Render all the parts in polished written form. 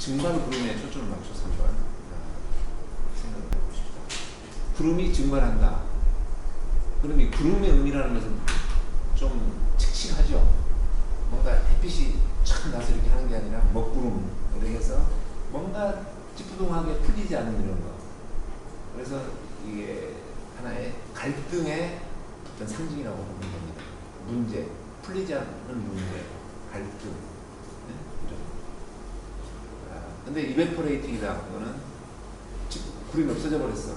증발 구름에 초점을 맞춰서 한번 생각을 해보십시오. 구름이 증발한다. 그럼 이 구름의 의미라는 것은 좀 칙칙하죠. 뭔가 햇빛이 촥 나서 이렇게 하는 게 아니라 먹구름 이렇게 해서 뭔가 찌뿌둥하게 풀리지 않는 이런 거. 그래서 이게 하나의 갈등의 어떤 상징이라고 보면 됩니다. 문제, 풀리지 않는 문제, 갈등. 네? 근데 이베퍼레이팅이다. 그거는 구름이 없어져 버렸어.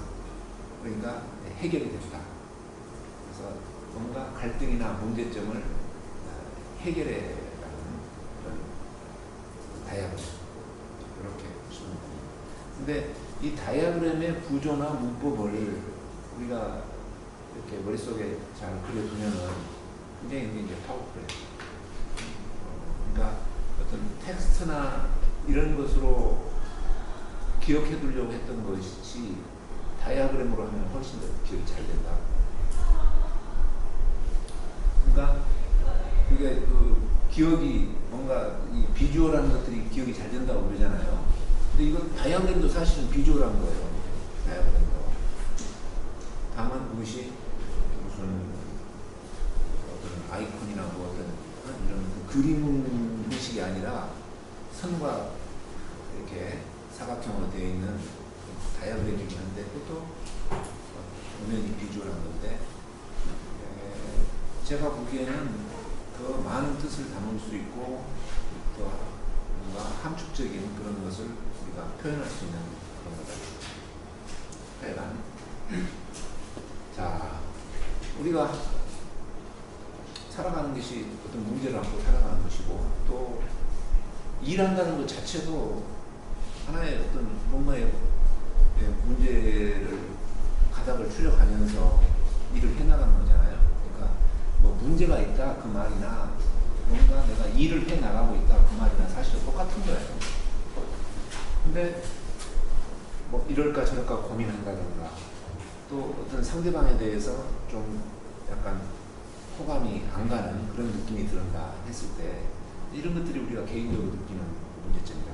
그러니까 해결이 됐다. 그래서 뭔가 갈등이나 문제점을 해결해 가는 그런 다이아그램. 이렇게 보시면 됩니다. 근데 이 다이아그램의 구조나 문법을 우리가 이렇게 머릿속에 잘 그려두면은 굉장히 이제 파워풀해요. 그러니까 어떤 텍스트나 이런 것으로 기억해 두려고 했던 것이 다이아그램으로 하면 훨씬 더 기억이 잘 된다. 그러니까 그게 그 기억이 뭔가 이 비주얼한 것들이 기억이 잘 된다고 그러잖아요. 근데 이건 다이아그램도 사실은 비주얼한 거예요. 다이아그램도. 다만 그것이 무슨 어떤 아이콘이나 뭐 어떤 이런 그림 형식이 아니라 선과 이렇게 사각형으로 되어 있는 다이아그램이긴 한데 그것도 분명히 비주얼한 건데 제가 보기에는 더 많은 뜻을 담을 수 있고 더 뭔가 함축적인 그런 것을 우리가 표현할 수 있는 그런 거다. 하여간 자, 우리가 살아가는 것이 어떤 문제를 안고 살아가는 것이고 또 일한다는 것 자체도 하나의 어떤 뭔가의 문제를 가닥을 추려가면서 일을 해나가는 거잖아요. 그러니까 뭐 문제가 있다 그 말이나 뭔가 내가 일을 해나가고 있다 그 말이나 사실은 똑같은 거예요. 근데 뭐 이럴까 저럴까 고민한다든가 또 어떤 상대방에 대해서 좀 약간 호감이 안 가는 그런 느낌이 든다 했을 때 이런 것들이 우리가 개인적으로 느끼는 문제점이다.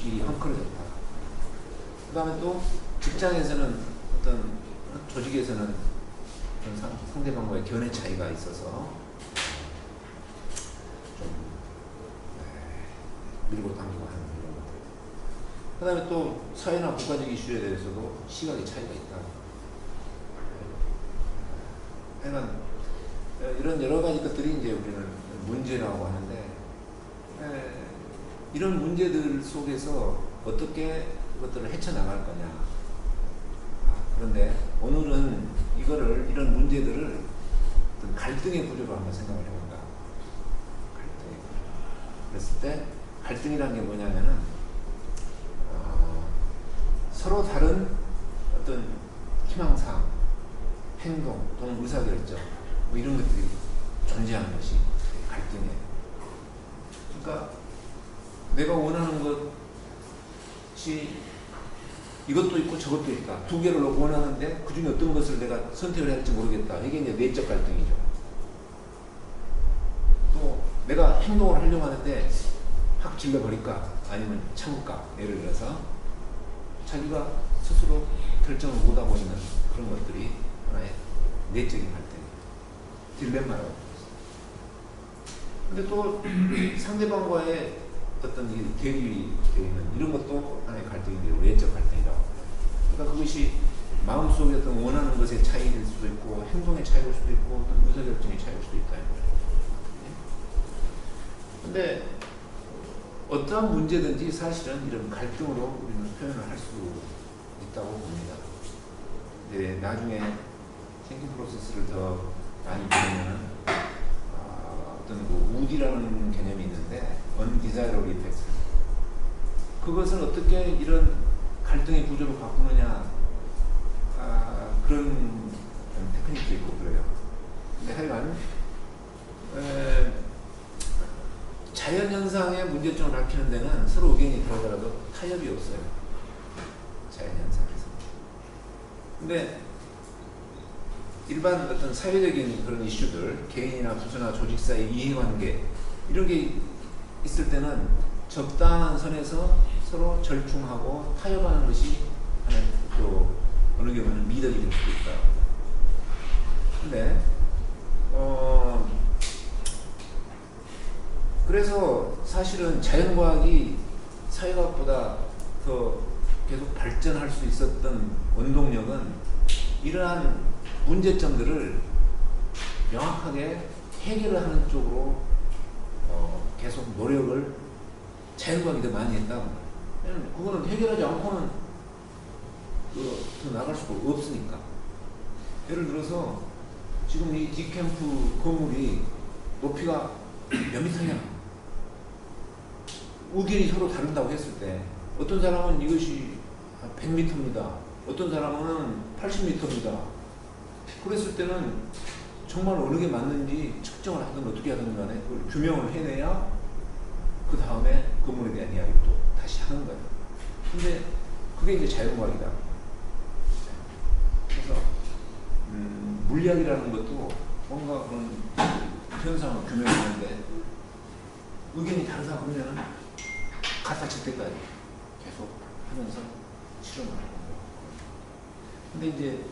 일이 헝클어졌다. 그 다음에 또 직장에서는 어떤 조직에서는 어떤 상대방과의 견해 차이가 있어서 좀 밀고 당기고 하는 이런 것들. 그 다음에 또 사회나 국가적 이슈에 대해서도 시각의 차이가 있다. 하여간 이런 여러 가지 것들이 이제 우리는 문제라고 하는데 이런 문제들 속에서 어떻게 그것들을 헤쳐나갈 거냐. 그런데 오늘은 이런 문제들을 어떤 갈등의 구조로 한번 생각을 해본다. 갈등의 구조. 그랬을 때 갈등이라는 게 뭐냐면은 서로 다른 어떤 희망사항, 행동 또는 의사결정 뭐 이런 것들이 존재하는 것이 갈등이에요. 그러니까 내가 원하는 것이 이것도 있고 저것도 있다. 두 개를 원하는데 그 중에 어떤 것을 내가 선택을 해야 할지 모르겠다. 이게 이제 내적 갈등이죠. 또 내가 행동을 하려고 하는데 확 질러버릴까? 아니면 참을까? 예를 들어서 자기가 스스로 결정을 못하고 있는 그런 것들이 하나의 내적인 갈등, 딜레마라고 근데 또 상대방과의 어떤 대립이 되어 있는 이런 것도 하나의 갈등인데 외적 갈등이라고. 그러니까 그것이 마음속에 어떤 원하는 것의 차이일 수도 있고 행동의 차이일 수도 있고 어떤 의사결정의 차이일 수도 있다는 거예요. 근데 어떠한 문제든지 사실은 이런 갈등으로 우리는 표현을 할 수 있다고 봅니다. 근데 나중에 탱킹 프로세스를 더 많이 보면 어떤 그 우디라는 개념이 있는데 undesirable effects 그것을 어떻게 이런 갈등의 구조로 바꾸느냐 그런 테크닉도 있고 그래요. 근데 하여간 자연현상의 문제점을 밝히는 데는 서로 의견이 다르더라도 타협이 없어요. 자연현상에서. 근데 일반 어떤 사회적인 그런 이슈들, 개인이나 부서나 조직 사이 이해관계 이런 게 있을 때는 적당한 선에서 서로 절충하고 타협하는 것이 하나의 또 어느 경우는 미덕이 될 수도 있다. 근데 그래서 사실은 자연과학이 사회과학보다 더 계속 발전할 수 있었던 원동력은 이러한 문제점들을 명확하게 해결을 하는 쪽으로 계속 노력을 자연과학이 더 많이 했다고. 그거는 해결하지 않고는 더 나갈 수가 없으니까. 예를 들어서 지금 이 디캠프 건물이 높이가 몇 미터냐? 의견이 서로 다른다고 했을 때 어떤 사람은 이것이 100m입니다. 어떤 사람은 80m입니다. 그랬을 때는 정말 어느 게 맞는지 측정을 하든 어떻게 하든 간에 그걸 규명을 해내야 그 다음에 건물에 대한 이야기를 또 다시 하는 거예요. 근데 그게 이제 자연과학이다. 그래서 물리학이라는 것도 뭔가 그런 현상을 규명하는데 의견이 다르다 그러면 갖다 칠 때까지 계속 하면서 실험을 하는 거예요. 근데 이제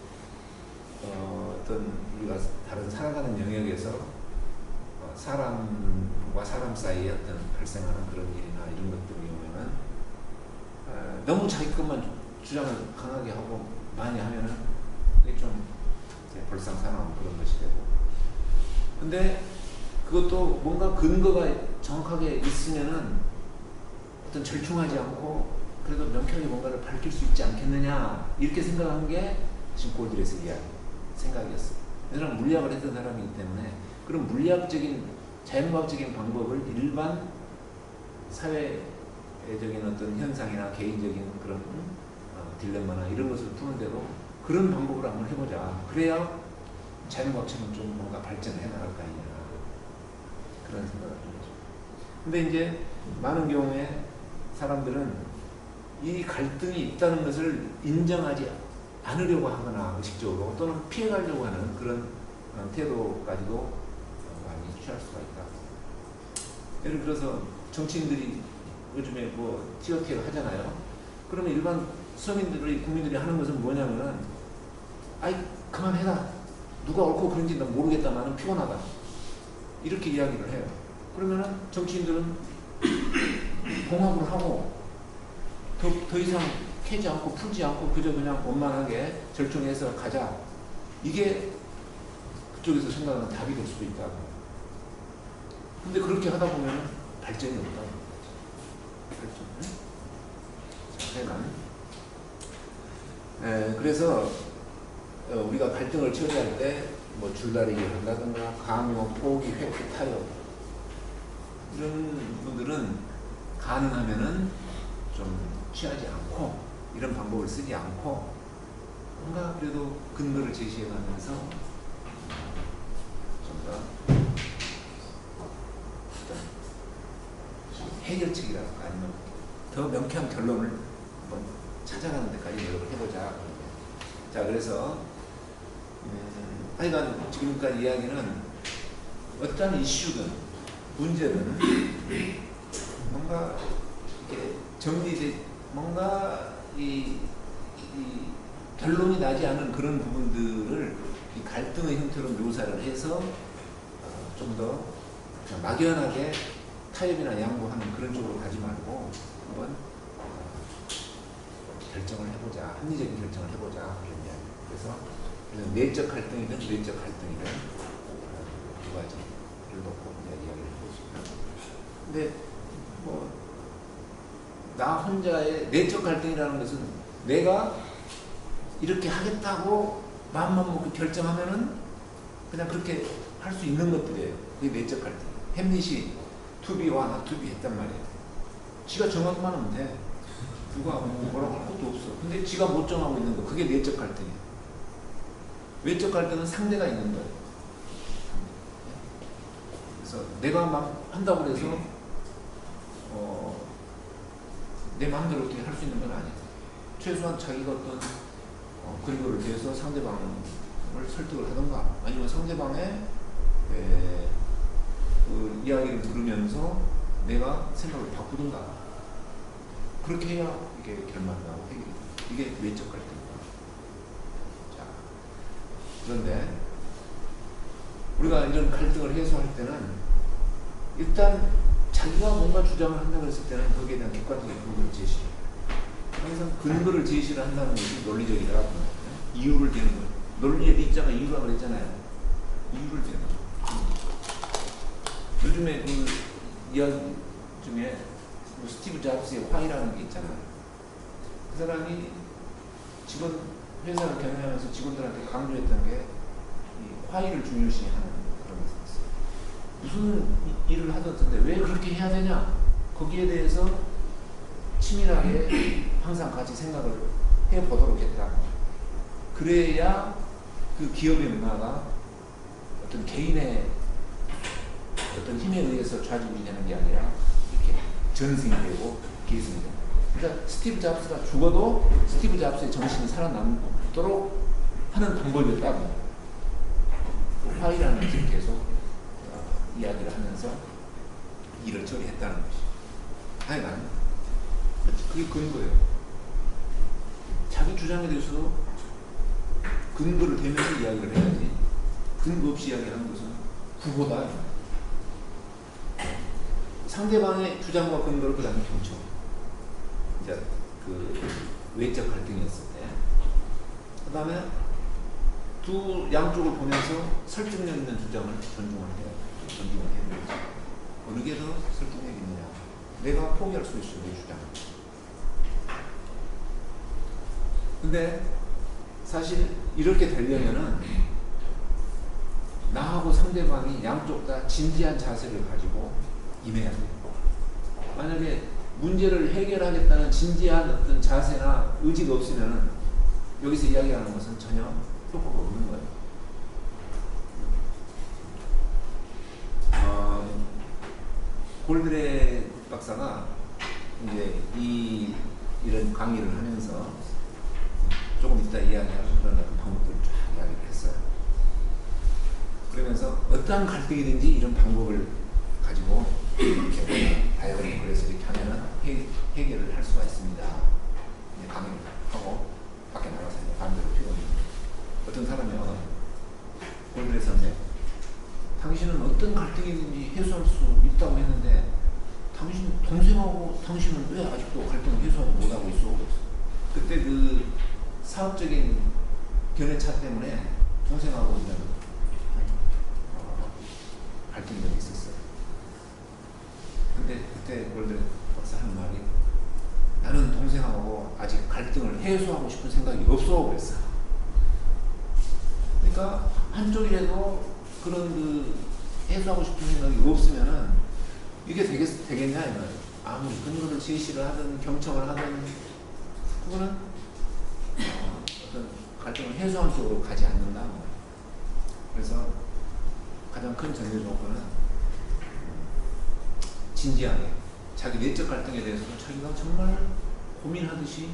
어떤 우리가 다른 살아가는 영역에서 사람과 사람 사이에 어떤 발생하는 그런 일이나 이런 것들이 오면은 너무 자기 것만 주장을 강하게 하고 많이 하면은 그게 좀 볼상사나운 그런 것이 되고. 근데 그것도 뭔가 근거가 정확하게 있으면은 어떤 절충하지 않고 그래도 명쾌하게 뭔가를 밝힐 수 있지 않겠느냐 이렇게 생각한 게 지금 골드레스 이야기 생각이었어요. 왜냐하면 물리학을 했던 사람이기 때문에 그런 물리학적인 자연과학적인 방법을 일반 사회적인 어떤 현상이나 개인적인 그런 딜레마나 이런 것을 푸는데도 그런 방법을 한번 해보자. 그래야 자연과학처럼 좀 뭔가 발전을 해나갈 거 아니냐 그런 생각을 한 거죠. 근데 이제 많은 경우에 사람들은 이 갈등이 있다는 것을 인정하지 않으려고 하거나 의식적으로 또는 피해가려고 하는 그런 태도까지도 많이 취할 수가 있다. 예를 들어서 정치인들이 요즘에 뭐 티어티어 하잖아요. 그러면 일반 서민들이 국민들이 하는 것은 뭐냐면은 아이 그만해라. 누가 옳고 그런지 난 모르겠다. 나는 피곤하다. 이렇게 이야기를 해요. 그러면은 정치인들은 봉합을 하고 더 이상 캐지 않고 풀지 않고 그저 그냥 원만하게 절충해서 가자. 이게 그쪽에서 생각하는 답이 될 수도 있다고. 근데 그렇게 하다 보면 발전이 없다고. 발전. 그래서 우리가 갈등을 처리할 때 뭐 줄다리기를 한다든가 강요, 포기, 회피, 타협 이런 분들은 가능하면은 좀 취하지 않고 이런 방법을 쓰지 않고 뭔가 그래도 근거를 제시해가면서 뭔가 해결책이랄까 아니면 더 명쾌한 결론을 한번 찾아가는 데까지 노력을 해보자. 자, 그래서 하여간 지금까지 이야기는 어떤 이슈든 문제는 뭔가 이렇게 정리돼 뭔가 이 결론이 나지 않은 그런 부분들을 이 갈등의 형태로 묘사를 해서 좀 더 막연하게 타협이나 양보하는 그런 쪽으로 가지 말고 한번 결정을 해보자. 합리적인 결정을 해보자. 그런 이야기. 그래서 내적 갈등이든 외적 갈등이든 두 가지를 놓고 이야기를 해보겠습니다. 근데 뭐 나 혼자의 내적 갈등이라는 것은 내가 이렇게 하겠다고 마음만 먹고 결정하면은 그냥 그렇게 할 수 있는 것들이에요. 그게 내적 갈등. 햄릿이 투비와 나투비 했단 말이에요. 지가 정하고만 하면 돼. 누가 뭐라고 할 것도 없어. 근데 지가 못 정하고 있는 거. 그게 내적 갈등이에요. 외적 갈등은 상대가 있는 거예요. 그래서 내가 막 한다고 해서 내 마음대로 어떻게 할 수 있는 건 아니에요. 최소한 자기가 어떤 근거를 대해서 상대방을 설득을 하던가 아니면 상대방의 그 이야기를 들으면서 내가 생각을 바꾸든가. 그렇게 해야 이게 결말하고 해결이 돼. 이게 외적 갈등이다. 자, 그런데 우리가 이런 갈등을 해소할 때는 일단 자기가 뭔가 주장을 한다고 했을 때는 거기에 대한 객관적인 근거를 제시해요. 항상 근거를 제시를 한다는 것이 논리적이다. 이유를 대는 거예요. 논리의 리자가 이유라 그랬잖아요. 이유를 대는 거예요. 요즘에 그 이야기 중에 뭐 스티브 잡스의 화이라는 게 있잖아요. 그 사람이 직원 회사를 경영하면서 직원들한테 강조했던 게 이 화이를 중요시하는 그런 게 있었어요. 무슨 일을 하던데 왜 그렇게 해야 되냐? 거기에 대해서 치밀하게 항상 같이 생각을 해보도록 했다. 그래야 그 기업의 문화가 어떤 개인의 어떤 힘에 의해서 좌지우지 되는 게 아니라 이렇게 전승이 되고 계승이 됩니다. 그러니까 스티브 잡스가 죽어도 스티브 잡스의 정신이 살아남도록 하는 방법이었다고 화이라는 것을 계속 이야기를 하면서 일을 처리했다는 것이. 하여간 그게 근거예요. 자기 주장에 대해서 근거를 대면서 이야기를 해야지 근거 없이 이야기하는 것은 부보다. 상대방의 주장과 근거를 그 다음에 경청. 이제 그 외적 갈등이었을 때. 그 다음에 두 양쪽을 보면서 설득력 있는 주장을 존중을 해야 되는 거죠. 어느 게 더 설득력 있느냐. 내가 포기할 수 있어, 내 주장. 근데 사실 이렇게 되려면은 나하고 상대방이 양쪽 다 진지한 자세를 가지고 임해야 돼요. 만약에 문제를 해결하겠다는 진지한 어떤 자세나 의지가 없으면 여기서 이야기하는 것은 전혀 효과가 없는 거예요. 골드레 박사가 이제 이런 강의를 하면서 조금 이따 이야기할 그런 방법들을 쫙 이야기를 했어요. 그러면서 어떠한 갈등이든지 이런 방법을 가지고 이렇게 다이어리 그래서 이렇게 하면은 해결을 할 수가 있습니다. 강의를 하고 밖에 나가서 반대로 피우는 어떤 사람이 골드레 선생, 당신은 어떤 갈등이든지 해소할 수 있다고 했는데 당신 동생하고 당신은 왜 아직도 갈등을 해소하지 못하고 있어? 그때 그 사업적인 견해차 때문에 동생하고 있는 갈등이 좀 있었어요. 근데 그때 골드레 박사 하는 말이 나는 동생하고 아직 갈등을 해소하고 싶은 생각이 없어 그랬어. 그러니까 한쪽이라도 그런 그 해소하고 싶은 생각이 없으면은 이게 되겠냐 이 말이에요. 아무리 근거를 제시를 하든 경청을 하든 그거는 어떤 갈등을 해소하는 쪽으로 가지 않는다. 그래서 가장 큰 전제 조건은 진지하게 자기 내적 갈등에 대해서 자기가 정말 고민하듯이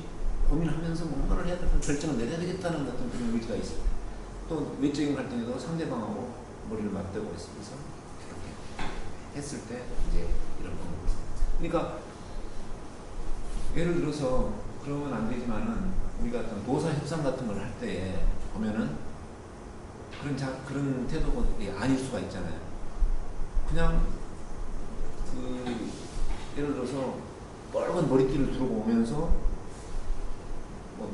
고민하면서 뭔가를 해야 되는 결정을 내려야 되겠다는 어떤 그런 의지가 있어요. 또 외적인 갈등에도 상대방하고 머리를 맞대고 있으면서 이렇게 했을 때 이제 이런 방법이 있어요. 그러니까 예를 들어서 그러면 안 되지만은 우리가 어떤 노사 협상 같은 걸 할 때에 보면은 그런 태도가 아닐 수가 있잖아요. 그냥 예를 들어서 빨간 머리띠를 두르고 오면서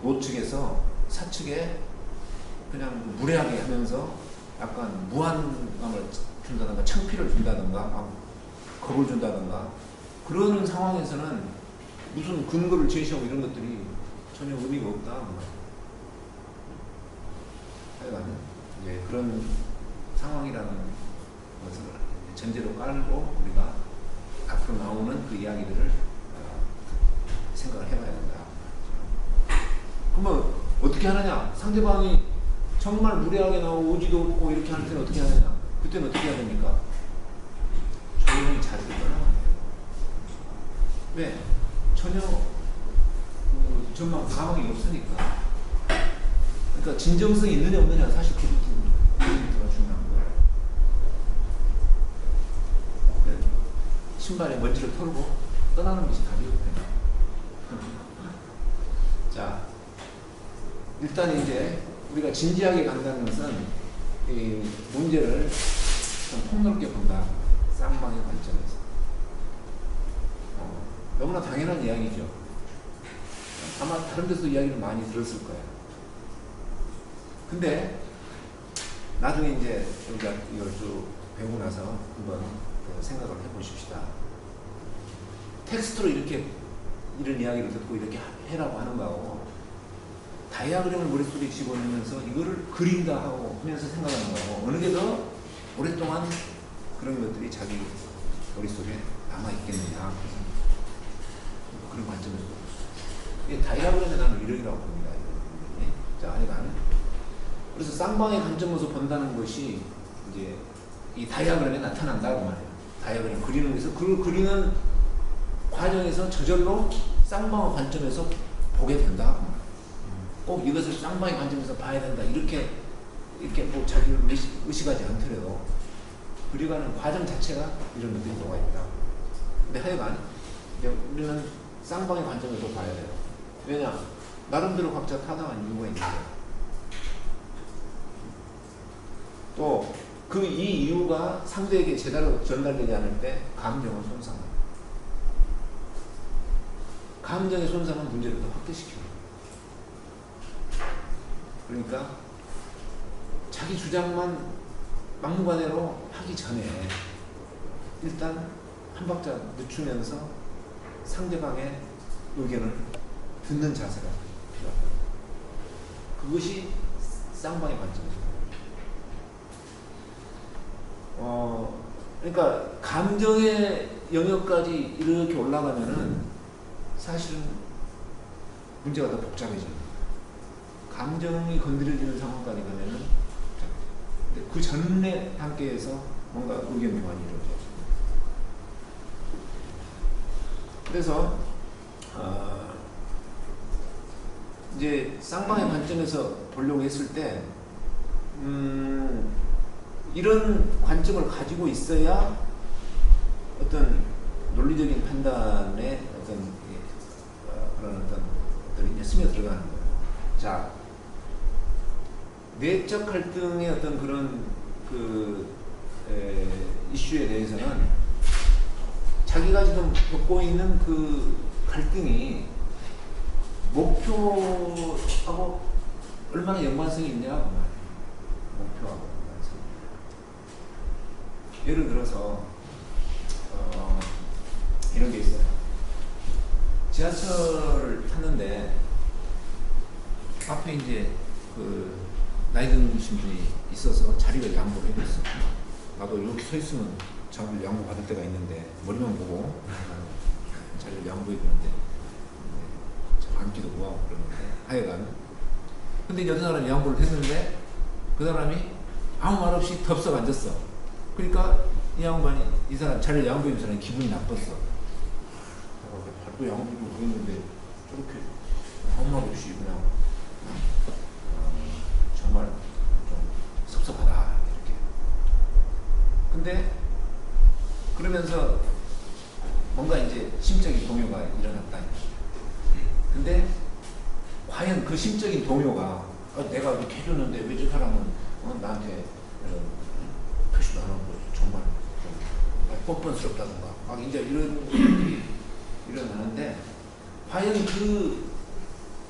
노측에서 사측에 그냥 무례하게 하면서 약간 무한감을 준다든가 창피를 준다든가 겁을 준다든가 그런 상황에서는 무슨 근거를 제시하고 이런 것들이 전혀 의미가 없다. 하여간 이제 그런 상황이라는 것을 전제로 깔고 우리가 앞으로 나오는 그 이야기들을 생각을 해봐야 된다. 그러면 어떻게 하느냐? 상대방이 정말 무례하게 나오고 오지도 없고 이렇게 할 때는 어떻게 하느냐? 그때는 어떻게 해야 됩니까? 조용히 자리를 떠나면 돼요. 왜? 전혀 전망 가망이 없으니까. 그러니까 진정성이 있느냐 없느냐 사실 그것도 중요한 거예요. 신발에 먼지를 털고 떠나는 것이 답이거든요. 자, 일단 이제 우리가 진지하게 간다는 것은 이 문제를 좀 폭넓게 본다. 쌍방의 관점에서. 너무나 당연한 이야기죠. 아마 다른 데서 이야기를 많이 들었을 거예요. 근데 나중에 이제 우리가 이걸 쭉 배우고 나서 한번 생각을 해보십시다. 텍스트로 이렇게 이런 이야기를 듣고 이렇게 해라고 하는 거하고 다이아그램을 머릿속에 집어넣으면서 이거를 그린다 하고 하면서 생각하는 거하고 어느 게 더 오랫동안 그런 것들이 자기 머릿속에 남아있겠느냐 그런 관점에서 이게 다이아그램에 나는 이력이라고 봅니다. 자, 하여간 그래서 쌍방의 관점에서 본다는 것이 이제 이 다이아그램에 나타난다고 말해요. 다이아그램 그리는 것에서 그 그리는 과정에서 저절로 쌍방의 관점에서 보게 된다. 꼭 이것을 쌍방의 관점에서 봐야 된다. 이렇게 뭐 자기를 의식하지 않더라도 그리가는 과정 자체가 이런 것들이 녹아있다. 근데 하여간 우리는 쌍방의 관점에서 봐야 돼요. 왜냐? 나름대로 각자 타당한 이유가 있는데 또 그 이 이유가 상대에게 제대로 전달되지 않을 때 감정을 손상합니다. 감정의 손상은 문제를 더 확대시켜요. 그러니까 자기 주장만 막무가내로 하기 전에 일단 한 박자 늦추면서 상대방의 의견을 듣는 자세가 필요합니다. 그것이 쌍방의 관점이죠. 그러니까 감정의 영역까지 이렇게 올라가면은 사실은 문제가 더 복잡해집니다. 감정이 건드려지는 상황까지 가면은 근데 그 전에 단계에서 뭔가 의견 교환이 이루어져요. 그래서 이제 쌍방의 관점에서 보려고 했을 때 이런 관점을 가지고 있어야 어떤 논리적인 판단에 어떤 그런 어떤 이제 스며 들어가는 거예요. 자, 내적 갈등의 어떤 그런 이슈에 대해서는 자기가 지금 겪고 있는 그 갈등이 목표하고 얼마나 연관성이 있냐 그 말이에요. 목표하고 연관성. 예를 들어서 이런 게 있어요. 지하철을 탔는데 앞에 이제 그 나이 드신 분이 있어서 자리를 양보를 해줬어. 나도 이렇게 서 있으면 자리를 양보 받을 때가 있는데 머리만 보고 자리를 양보해 주는데 앉기도 뭐하고 그러는데 하여간 근데 이제 어떤 사람이 양보를 했는데 그 사람이 아무 말 없이 덥석 앉았어. 그러니까 이 양반이 이 사람 자리를 양보해 준 사람이 기분이 나빴어. 밟고 양보를 그랬는데 저렇게 아무 말 없이 그냥 정말 좀 섭섭하다 이렇게. 근데 그러면서 뭔가 이제 심적인 동요가 일어났다. 근데 과연 그 심적인 동요가 내가 이렇게 해줬는데 왜 저 사람은 나한테 표시도 안 하고 정말 좀 뻔뻔스럽다던가 막 이제 이런 일이 일어나는데 과연 그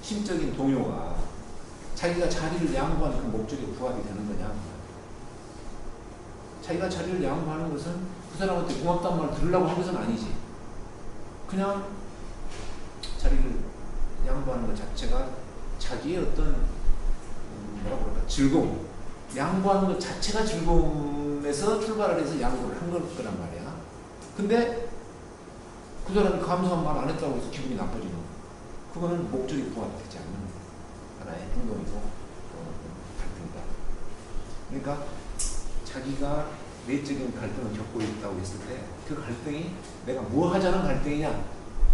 심적인 동요가 자기가 자리를 양보하는 그 목적에 부합이 되는 거냐. 자기가 자리를 양보하는 것은 그 사람한테 고맙다는 말을 들으려고 한 것은 아니지. 그냥 자리를 양보하는 것 자체가 자기의 어떤 뭐라고 그럴까 즐거움, 양보하는 것 자체가 즐거움에서 출발을 해서 양보를 한 거란 말이야. 근데 그 사람이 감사한 말 안 했다고 해서 기분이 나빠지는 거. 그거는 목적이 부합되지 않는 하나의 행동이고 갈등이다. 그러니까 자기가 내적인 갈등을 겪고 있다고 했을 때 그 갈등이 내가 뭐 하자는 갈등이냐,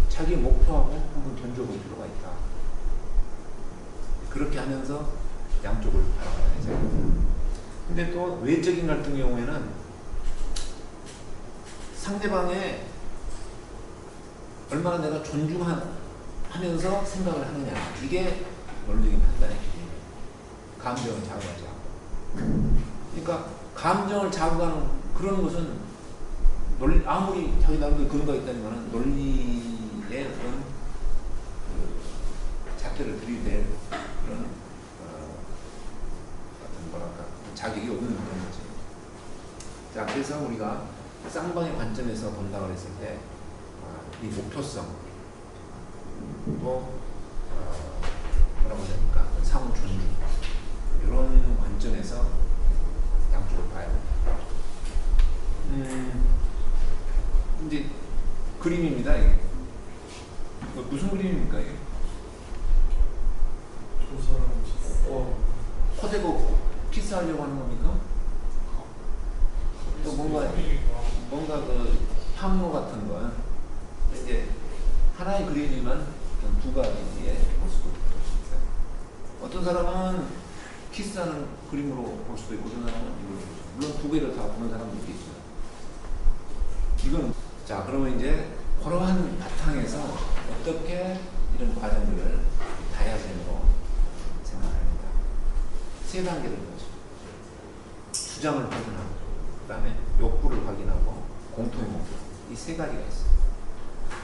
자기의 목표하고 한번 던져볼 필요가 있다. 그렇게 하면서 양쪽을 바라봐야 되죠. 근데 또 외적인 갈등의 경우에는 상대방의 얼마나 내가 존중하면서 생각을 하느냐. 이게 논리적인 판단의 기준입니다. 감정을 자극하지 않고. 그러니까 감정을 자극하는 그런 것은 아무리 자기 나름대로 근거가 있다는 논리의 어떤 그 잣대를 들이댈 그런 어떤 뭐랄까 자격이 없는 그런 거지. 자, 그래서 우리가 쌍방의 관점에서 본다고 했을 때 이 목표성 또 뭐라고 해야 됩니까? 상호 존중 이런 관점에서 양쪽을 봐야 됩니다. 이제 그림입니다. 이게 무슨 그림입니까? 이게? 코 대고 키스하려고 하는 겁니까? 또 뭔가 그 향로 같은 거 이제 하나의 그림이지만 두 가지의 모습을 볼 수 있어요. 어떤 사람은 키스하는 그림으로 볼 수도 있고 어떤 사람은 이걸 보죠. 물론 두 개를 다 보는 사람도 있겠죠. 이건 자 그러면 이제 그러한 바탕에서 어떻게 이런 과정들을 다이아그램으로 생각합니다. 세 단계를 보죠. 주장을 확인하고 그 다음에 욕구를 확인하고 공통의 목표 이 세 가지가 있어요.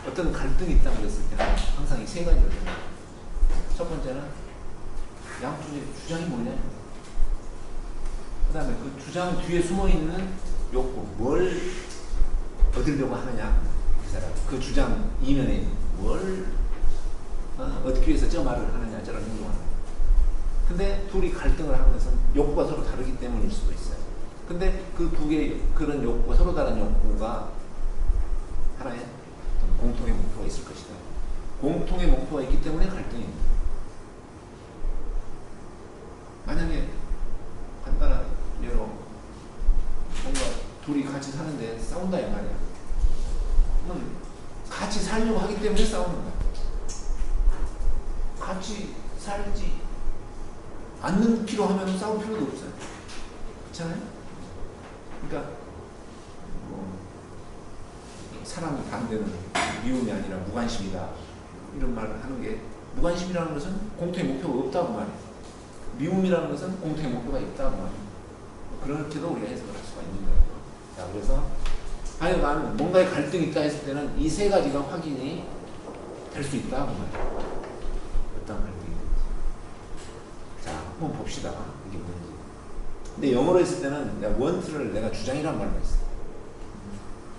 어떤 갈등이 있다고 그랬을 때는 항상 이 세 가지를 생각해요. 첫 번째는 양쪽의 주장이 뭐냐 그 다음에 그 주장 뒤에 숨어있는 욕구 뭘 얻으려고 하느냐 그 사람 그 주장 이면에 뭘 얻기 위해서 저 말을 하느냐 저런 행동을 하느냐 근데 둘이 갈등을 하는 것은 욕구가 서로 다르기 때문일 수도 있어요. 근데 그 두 개의 그런 욕구가 서로 다른 욕구가 하나의 공통의 목표가 있을 것이다. 공통의 목표가 있기 때문에 갈등입니다. 만약에 간단한 예로 뭔가 둘이 같이 사는데 싸운다 이 말이야. 그럼 같이 살려고 하기 때문에 싸우는 거야. 같이 살지 않는 필요 하면 싸울 필요도 없어요. 그렇잖아요? 그러니까 사람이 반대는 미움이 아니라 무관심이다. 이런 말을 하는 게 무관심이라는 것은 공통의 목표가 없다고 말이에요. 미움이라는 것은 공통의 목표가 있다고 말이에요. 그렇게도 우리가 해석을 할 수가 있는 거예요. 자, 그래서 하여간 뭔가의 갈등이 있다 했을 때는 이 세 가지가 확인이 될 수 있다고 말이에요. 어떤 갈등이 있는지. 자, 한번 봅시다. 이게 뭔지. 근데 영어로 했을 때는 내가 want를 내가 주장이란 말로 했어.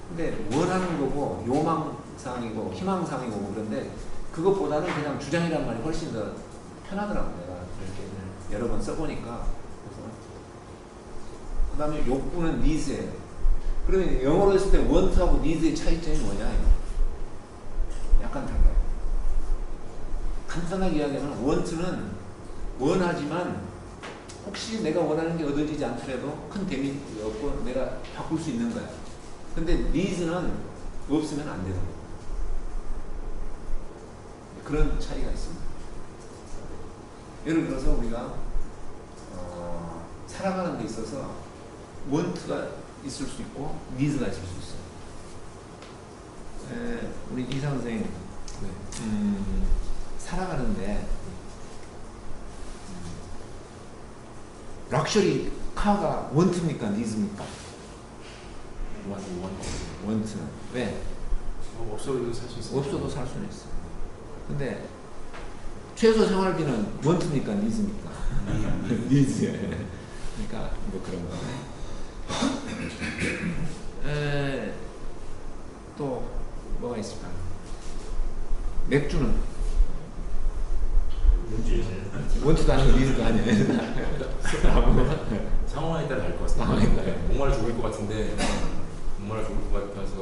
근데 원하는 거고 요망사항이고 희망사항이고 그런데 그것보다는 그냥 주장이란 말이 훨씬 더 편하더라고. 내가 이렇게 여러 번 써보니까. 그 다음에 욕구는 needs예요. 그러면 영어로 했을 때 want하고 needs의 차이점이 뭐냐 이거. 약간 달라요. 간단하게 이야기하면 want는 원하지만 혹시 내가 원하는 게 얻어지지 않더라도 큰 데미지가 없고 내가 바꿀 수 있는 거야. 근데 needs는 없으면 안 되는 거예요. 그런 차이가 있습니다. 예를 들어서 우리가 살아가는 데 있어서 want가 있을 수 있고 needs가 있을 수 있어요. 우리 이 선생님 살아가는데 럭셔리 카가 want입니까? needs입니까? 원트는 왜? 없어도 살 수 있어요. 없어도 살 수는 있어요. 근데 최소 생활비는 원트입니까? 니즈입니까? 니즈. 그러니까 뭐 그런 거네. 또 뭐가 있을까? 맥주는 원트도 아니고 니즈도 아니에요. 상황에 따라 다를 것 같습니다. 목마르 죽을 것 같은데 목마르 죽을 것 같아서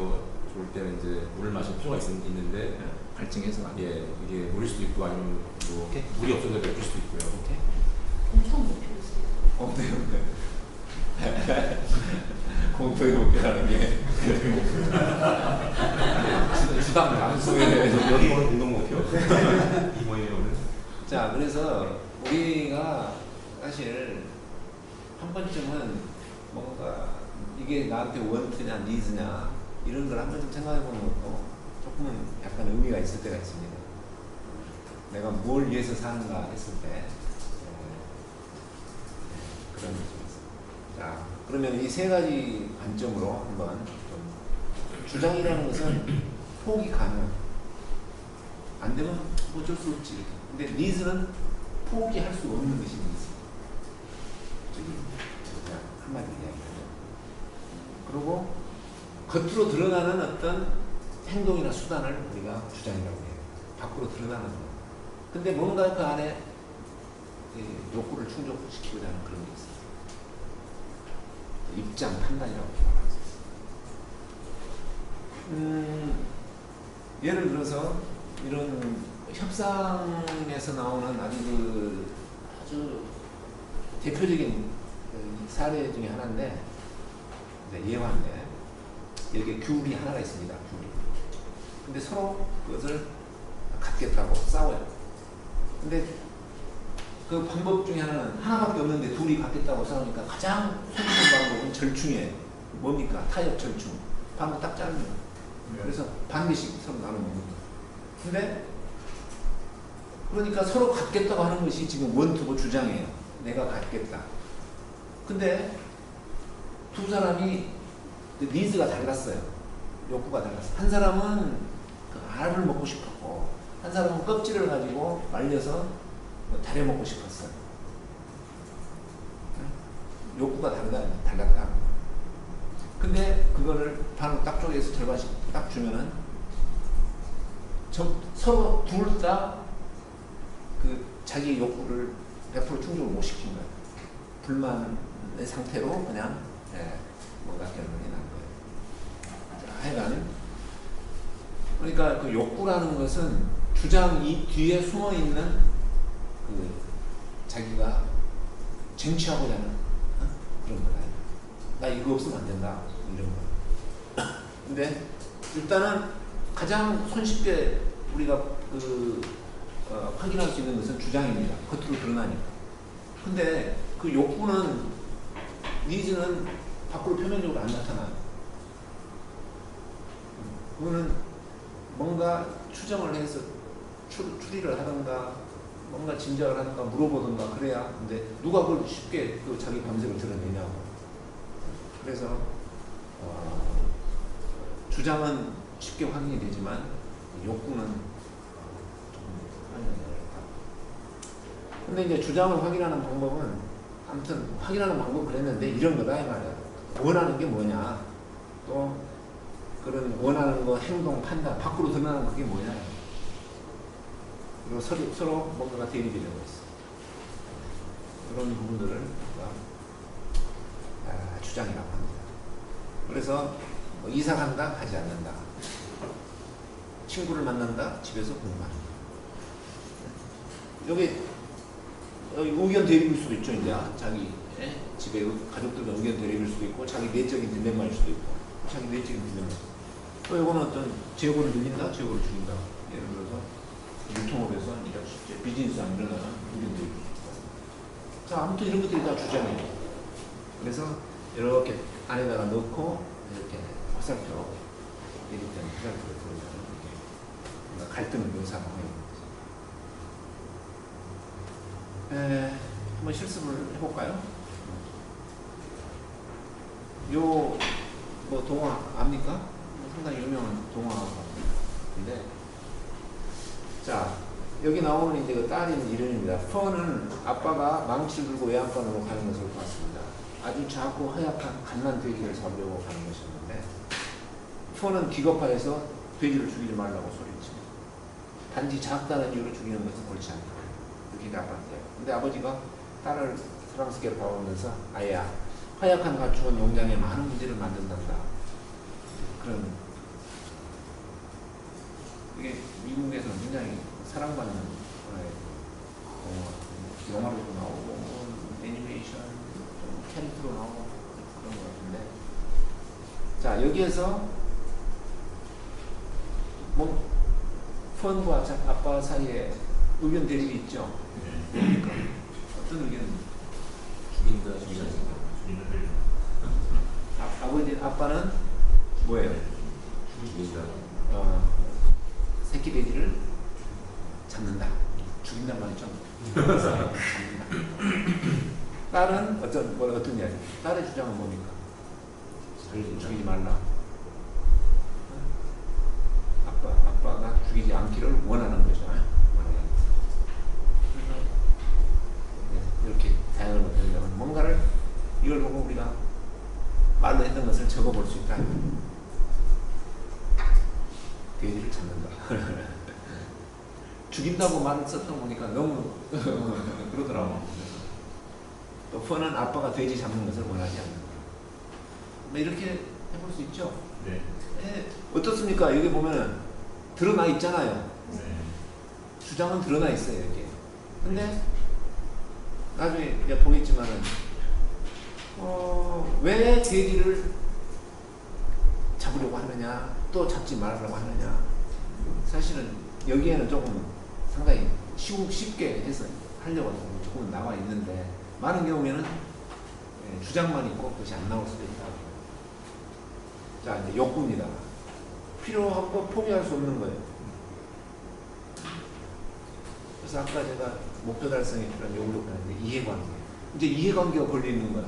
좋을 때는 이제 물을 마실 필요가 있는데 갈증해서 예 이게 물일 수도 있고 아니면 뭐 물이 없어서 맥주일 수도 있고요. 공통 목표 있어요. 네. 공통의 목표라는 게 주당 양수에 대해서 여기 오는 공동 목표 이 모임에 오는 자 그래서 우리가 사실 한 번쯤은 뭔가 이게 나한테 원트냐 니즈냐 이런 걸 한 번쯤 생각해 보는 것도 조금은 약간 의미가 있을 때가 있습니다. 내가 뭘 위해서 사는가 했을 때 그런 것이 있습니다. 자, 그러면 이 세 가지 관점으로 한번 좀 주장이라는 것은 포기 가능. 안 되면 어쩔 수 없지. 근데 니즈는 포기할 수 없는 것이 니즈. 저기 그냥 한마디로 이야기하죠. 그리고 겉으로 드러나는 어떤 행동이나 수단을 우리가 주장이라고 해요. 밖으로 드러나는 거. 근데 뭔가 그 안에 욕구를 충족시키고자 하는 그런 게 있어요. 입장, 판단이라고 말할 수 있어요. 예를 들어서 이런 협상에서 나오는 아주 대표적인 사례 중에 하나인데, 예화인데, 여기에 귤이 하나가 있습니다. 귤이. 근데 서로 그것을 갖겠다고 싸워요. 근데 그 방법 중에 하나는 하나밖에 없는데 둘이 갖겠다고 싸우니까 가장 손쉬운 방법은 절충이에요. 뭡니까? 타협 절충. 방법 딱 짜는 거예요. 그래서 반개씩 서로 나눠 먹는 거예요. 근데 그러니까 서로 갖겠다고 하는 것이 지금 원투고 주장이에요. 내가 갖겠다. 근데 두 사람이 니즈가 달랐어요. 욕구가 달랐어요. 한 사람은 그 알을 먹고 싶었고, 한 사람은 껍질을 가지고 말려서 다려 먹고 싶었어요. 욕구가 달랐다. 근데 그거를 반으로 딱 쪼개서 절반씩 딱 주면은 서로 둘 다 그 자기 욕구를 100% 충족을 못 시킨 거예요. 불만의 상태로 그냥 뭔가 결론이 난 거예요. 자, 하여간 그러니까 그 욕구라는 것은 주장 이 뒤에 숨어 있는 그 자기가 쟁취하고자 하는 그런 거다. 나 이거 없으면 안 된다. 이런 거. 근데 일단은 가장 손쉽게 우리가 확인할 수 있는 것은 주장입니다. 겉으로 드러나니까. 근데 그 욕구는, 니즈는 밖으로 표면적으로 안 나타나요. 그거는 뭔가 추정을 해서 추리를 하던가 뭔가 짐작을 하던가 물어보던가 그래야. 근데 누가 그걸 쉽게 그 자기 감정을 드러내냐고. 그래서 주장은 쉽게 확인이 되지만 욕구는 조금 확인이 어렵다. 근데 이제 주장을 확인하는 방법은, 아무튼 확인하는 방법은 그랬는데 이런 거다 이 말이야. 원하는 게 뭐냐, 또 그런 원하는 거, 행동, 판단, 밖으로 드러나는 그게 뭐냐. 그리고 서로 뭔가가 대립이 되고 있어. 그런 부분들을 우리가 주장이라고 합니다. 그래서 뭐 이사 간다, 가지 않는다. 친구를 만난다, 집에서 공부한다. 여기 의견 대립일 수도 있죠. 이제 자기 집에 가족들과 의견 대립일 수도 있고, 자기 내적인 딜레마일 수도 있고, 자기 내적인 딜레마. 또 이거는 어떤 재고를 늘린다, 재고를 줄인다. 예를 들어서 유통업에서 이제 비즈니스가 일어나는 의견 대립일 수 있고. 자, 아무튼 이런 것들이 다 주장이에요. 그래서 이렇게 안에다가 넣고 이렇게 화살표, 대립되는 화살표를 보여주는 이렇게 갈등을 묘사하고 있는 거죠. 한번 실습을 해볼까요? 요 뭐 동화 압니까? 상당히 유명한 동화인데, 자, 여기 나오는 이제 그 딸인 이름입니다. 펀은 아빠가 망치를 들고 외양간으로 가는 것을 봤습니다. 아주 작고 허약한 갓난 돼지를 잡으려고 가는 것이었는데, 펀은 기겁하여서 돼지를 죽이지 말라고 소리칩니다. 단지 작다는 이유로 죽이는 것은 옳지 않다. 이렇게 아빠한테. 근데 아버지가 딸을 사랑스럽게 바라보면서, 아야, 허약한 가축은 농장에 많은 문제를 만든단다. 그런, 이게 미국에서 굉장히 사랑받는 영화로도 나오고, 애니메이션, 캐릭터로 나오고 그런 것 같은데, 자, 여기에서 뭐 펀과 아빠 사이에 의견 대립이 있죠. 그러니까 어떤 의견? 죽인다, 죽인다. 아빠는 뭐예요? 죽인다. 새끼 돼지를 잡는다. 죽인단 말이죠. 잡는다. 딸은 어떤 이야기? 딸의 주장은 뭡니까? 죽이지 말라. 아빠가 죽이지 않기를 원하는 거죠. 그래서 이렇게 다양을 못하려면 뭔가를 이걸 보고 우리가 말로 했던 것을 적어볼 수 있다. 돼지를 잡는다. 죽인다고 말을 썼던 거 보니까 너무 그러더라고. 또 펀은 아빠가 돼지 잡는 것을 원하지 않는다. 뭐 이렇게 해볼 수 있죠. 네. 어떻습니까? 여기 보면은 드러나 있잖아요. 네. 주장은 드러나 있어요, 이렇게. 근데 나중에 보겠지만은 왜 돼지를 잡으려고 하느냐, 또 잡지 말으려고 하느냐. 사실은 여기에는 조금 상당히 쉽게 해서 하려고 조금 나와 있는데 많은 경우에는 주장만 있고 그것이 안 나올 수도 있다. 자, 이제 욕구입니다. 필요한 거 포기할 수 없는 거예요. 그래서 아까 제가 목표 달성에 필요한 욕구를 했는데 이해관계. 이제 이해관계가 걸리는 거야.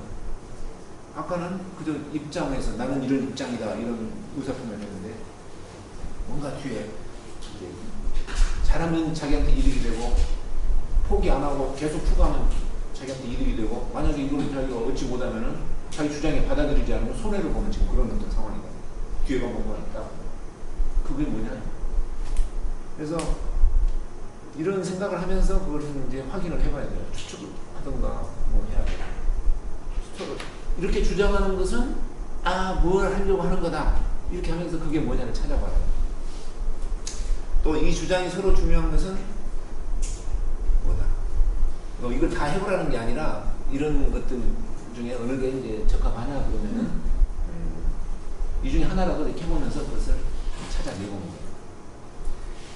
아까는 그저 입장에서 나는 이런 입장이다 이런 의사표명을 했는데 뭔가 뒤에 이제 잘하면 자기한테 이득이 되고 포기 안 하고 계속 추구하면 자기한테 이득이 되고 만약에 이걸 자기가 얻지 못하면은 자기 주장에 받아들이지 않으면 손해를 보는 지금 그런 어떤 상황이다. 뒤에가 뭔가 있다. 그게 뭐냐. 그래서 이런 생각을 하면서 그걸 이제 확인을 해봐야 돼요. 추측을 하던가 뭐 해야 돼요. 추측을 이렇게 주장하는 것은 뭘 하려고 하는 거다. 이렇게 하면서 그게 뭐냐를 찾아봐요. 또 이 주장이 서로 중요한 것은 뭐다. 이걸 다 해보라는 게 아니라 이런 것들 중에 어느 게 이제 적합하냐 그러면은 이 중에 하나라도 이렇게 해보면서 그것을 찾아내보는 거예요.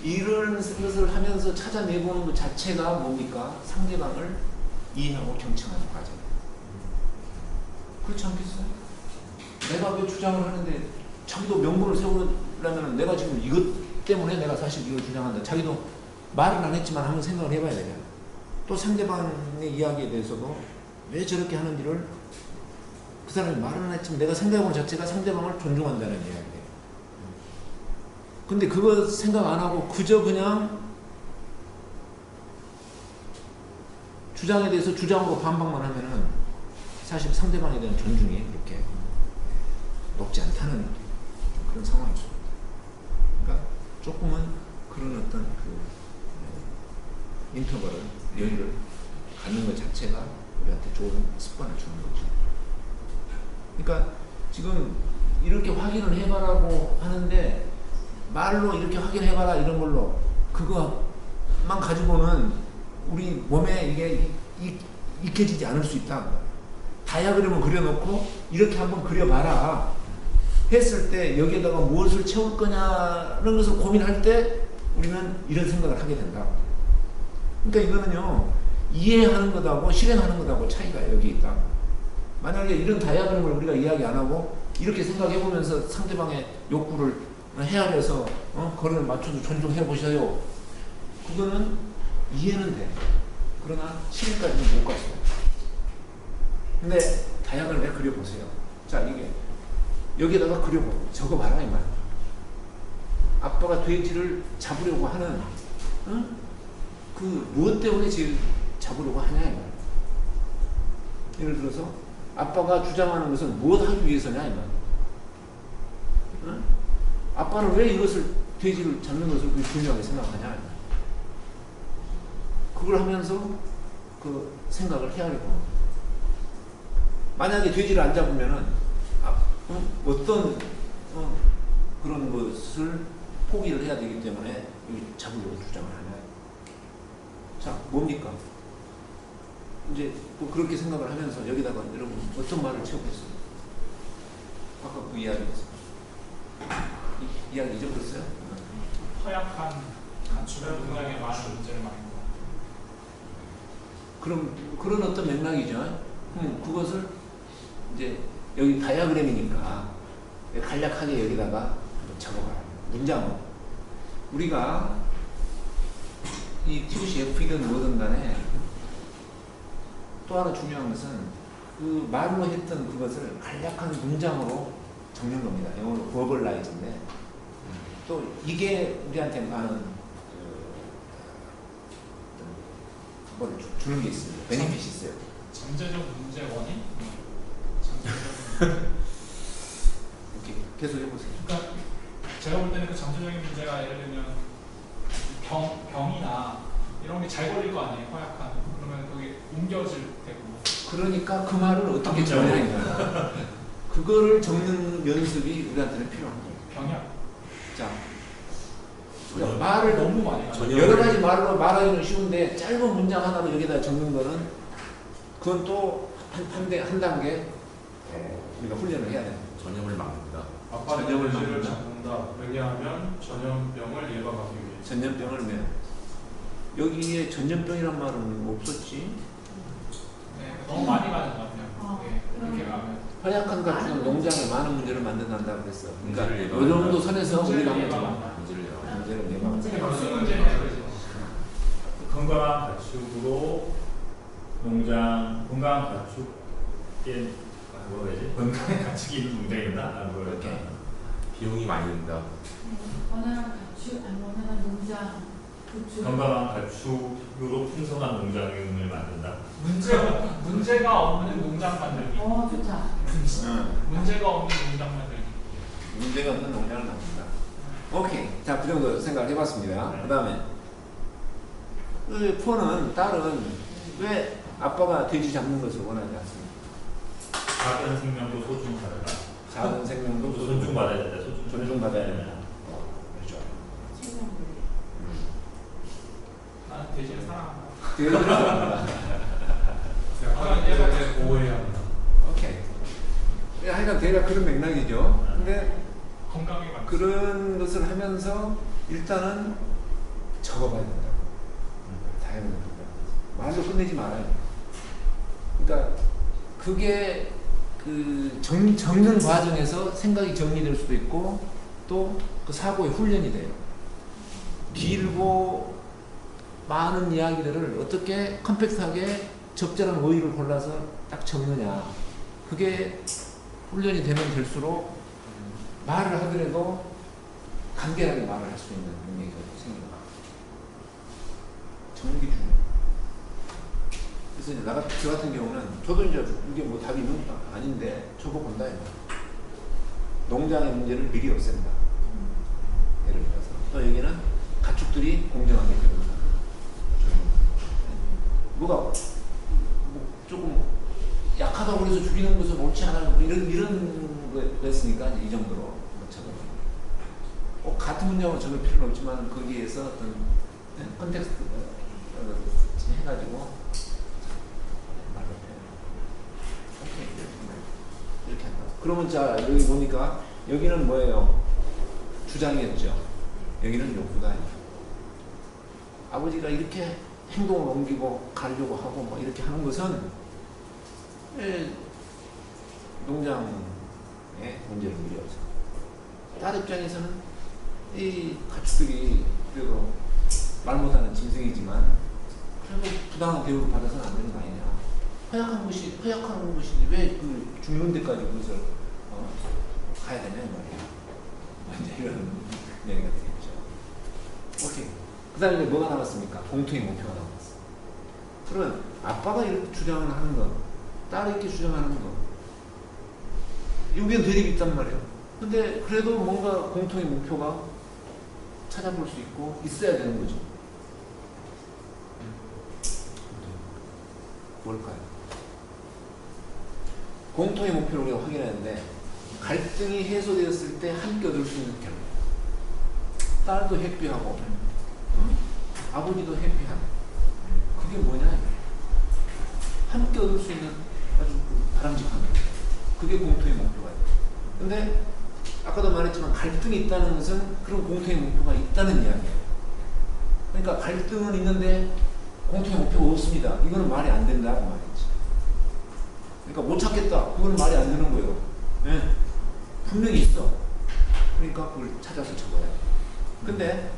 이런 것을 하면서 찾아내보는 것 자체가 뭡니까? 상대방을 이해하고 경청하는 과정이에요. 그렇지 않겠어요? 내가 왜 주장을 하는데 자기도 명분을 세우려면 내가 지금 이것 때문에 내가 사실 이걸 주장한다. 자기도 말은 안 했지만 한번 생각을 해봐야 되잖아. 또 상대방의 이야기에 대해서도 왜 저렇게 하는지를 그 사람이 말은 안 했지만 내가 생각해보는 자체가 상대방을 존중한다는 이야기예요. 근데 그거 생각 안 하고 그저 그냥 주장에 대해서 주장으로 반박만 하면은 사실 상대방에 대한 존중이 그렇게 높지 않다는 그런 상황이죠. 그러니까 조금은 그런 어떤 그 인터벌을 여유를 갖는 것 자체가 우리한테 좋은 습관을 주는 거죠. 그러니까 지금 이렇게 확인을 해봐라고 하는데 말로 이렇게 확인해봐라 이런 걸로 그거만 가지고는 우리 몸에 이게 익혀지지 않을 수 있다. 다이아그램을 그려놓고 이렇게 한번 그려봐라 했을 때 여기에다가 무엇을 채울 거냐는 것을 고민할 때 우리는 이런 생각을 하게 된다. 그러니까 이거는요 이해하는 것하고 실행하는 것하고 차이가 여기 있다. 만약에 이런 다이아그램을 우리가 이야기 안 하고 이렇게 생각해보면서 상대방의 욕구를 헤아려서 거리를 맞춰서 존중해 보셔요. 그거는 이해는 돼. 그러나 실행까지는 못 갔어요. 근데 다양을 그려보세요. 자, 이게 여기에다가 그려보고 적어봐라 이 말. 아빠가 돼지를 잡으려고 하는 그 무엇 때문에 제일 잡으려고 하냐 이 말. 예를 들어서 아빠가 주장하는 것은 무엇 하기 위해서냐 이 말. 아빠는 왜 이것을 돼지를 잡는 것을 중요하게 생각하냐. 그걸 하면서 그 생각을 헤아리고 만약에 돼지를 안 잡으면은 어떤 그런 것을 포기를 해야 되기 때문에 잡으려고 주장을 하냐. 자, 뭡니까? 이제 뭐 그렇게 생각을 하면서 여기다가 여러분 어떤 말을 채우겠어요? 아까 그 이야기에서 이야기 잊어버렸어요? 허약한 간추려 문학에 많은 문제를 많이 그런 어떤 맥락이죠. 그것을 이제 여기 다이아그램이니까 간략하게 여기다가 적어봐요. 문장으로. 우리가 이 TBC F이든 뭐든 간에 또 하나 중요한 것은 그 말로 했던 그것을 간략한 문장으로 적는 겁니다. 영어로 버벌라이즈인데 또 이게 우리한테 많은 뭘 주는 게 있습니다. 베니핏이 있어요. 잠재적 문제 원인? 잠재적 이렇게 계속 해보세요. 그러니까 제가 볼 때는 그 잠재적인 문제가 예를 들면 병이나 이런 게 잘 걸릴 거 아니에요. 허약한. 그러면 거기 옮겨질 테고. 그러니까 그 말을 어떻게 적느냐. 그거를 적는 연습이 우리한테는 필요한 거예요. 병약. 자, 말을 너무 많이 가요. 여러 가지 말로 말하기는 쉬운데 짧은 문장 하나로 여기다 적는 거는 그건 또 한 단계 우리가 훈련을 해야 돼요. 전염을 막는다. 전염을 전염을 막는다. 막는다. 왜냐하면 전염병을 예방하기 위해. 전염병을 면 여기에 전염병이란 말은 없었지. 네, 너무 많이 가는 것 같아요. 네, 그렇게 가면. 허약한 가축은 농장에 많은 문제를 만든다 그랬어. 그러니까 문제를 이 정도 선에서 우리가 문제를 한번 문제를 예방한다. 문제를 예방한다. 무슨 문제냐 그러죠. 건강한 가축으로 건강한 가축에 뭐라 해야지? 건강한 가축이 있는 농장이나 이렇게. 비용이 많이 든다. 원활한 가축, 아니 원활한 농장, 구축. 건강한 가축으로 풍성한 농장을 만든다. 문제가 없는 농장 만들기. 좋다. 문제가 없는 농장 만들기. 문제가 없는 농장을 만든다. 오케이. 자, 그 정도 생각을 해봤습니다. 네. 그 다음에 그 폰은 딸은 왜 아빠가 돼지 잡는 것을 원하지 않습니까? 작은 생명도 소중하다. 작은 생명도 존중받아야 된다. 존중받아야 된다. 그렇죠. 생명물. 나는 돼지를 사랑한다. 돼지를 사랑한다. 생각하는 보호해야 한다. 오케이. 하여간 대략 그런 맥락이죠. 근데 건강에 맞 그런 것을 하면서 일단은 적어봐야 된다. 다양한 걸. 말로 끝내지 말아요. 그러니까 그게 그 적는 과정에서 생각이 정리될 수도 있고 또 그 사고의 훈련이 돼요. 길고 많은 이야기들을 어떻게 컴팩트하게 적절한 어휘를 골라서 딱 적느냐. 그게 훈련이 되면 될수록 말을 하더라도 간결하게 말을 할 수 있는 능력이 생깁니다. 적는 게 중요해요. 그래서 이제 저 같은 경우는 저도 이제 이게 뭐 답이 있는 건 아닌데 적어본다. 농장의 문제를 미리 없앤다. 예를 들어서 또 여기는 가축들이 공정하게 되는다. 뭐가 조금 약하다고 해서 죽이는 것은 옳지 않아요. 이런 거였으니까 이 정도로 적어. 같은 문장으로 적을 필요는 없지만 거기에서 어떤 컨텍스트 해가지고 말을 해요. 오케이. 이렇게 한다. 그러면 자 여기 보니까 여기는 뭐예요? 주장이었죠. 여기는 욕구다. 아버지가 이렇게 행동을 옮기고 가려고 하고 뭐 이렇게 하는 것은 농장의 문제를 미려서 딸 입장에서는 이 가축들이 그래도 말 못하는 짐승이지만 그래도 부당한 대우를 받아서는 안 되는 거 아니냐. 허약한 것이지 왜 그 죽는 데까지 그것을 가야 되냐 이 말이야. 이제 이런 얘기가 되겠죠. 오케이. 그 다음에 이제 뭐가 남았습니까? 공통의 목표가 남았어. 그러면 아빠가 이렇게 주장을 하는 것, 딸이 이렇게 주장하는 것, 여기엔 대립이 있단 말이에요. 근데 그래도 뭔가 공통의 목표가 찾아볼 수 있고 있어야 되는 거죠. 뭘까요? 공통의 목표를 우리가 확인하는데 갈등이 해소되었을 때 함께 얻을 수 있는 결과. 딸도 해피하고 아버지도 해피하고 그게 뭐냐? 함께 얻을 수 있는 아주 바람직한 것. 그게 공통의 목표가 있다. 근데 아까도 말했지만 갈등이 있다는 것은 그런 공통의 목표가 있다는 이야기예요. 그러니까 갈등은 있는데 공통의 목표가 없습니다. 이거는 말이 안 된다고 말했지. 그러니까 못 찾겠다. 그건 말이 안 되는 거예요. 네. 분명히 있어. 그러니까 그걸 찾아서 적어야 돼. 근데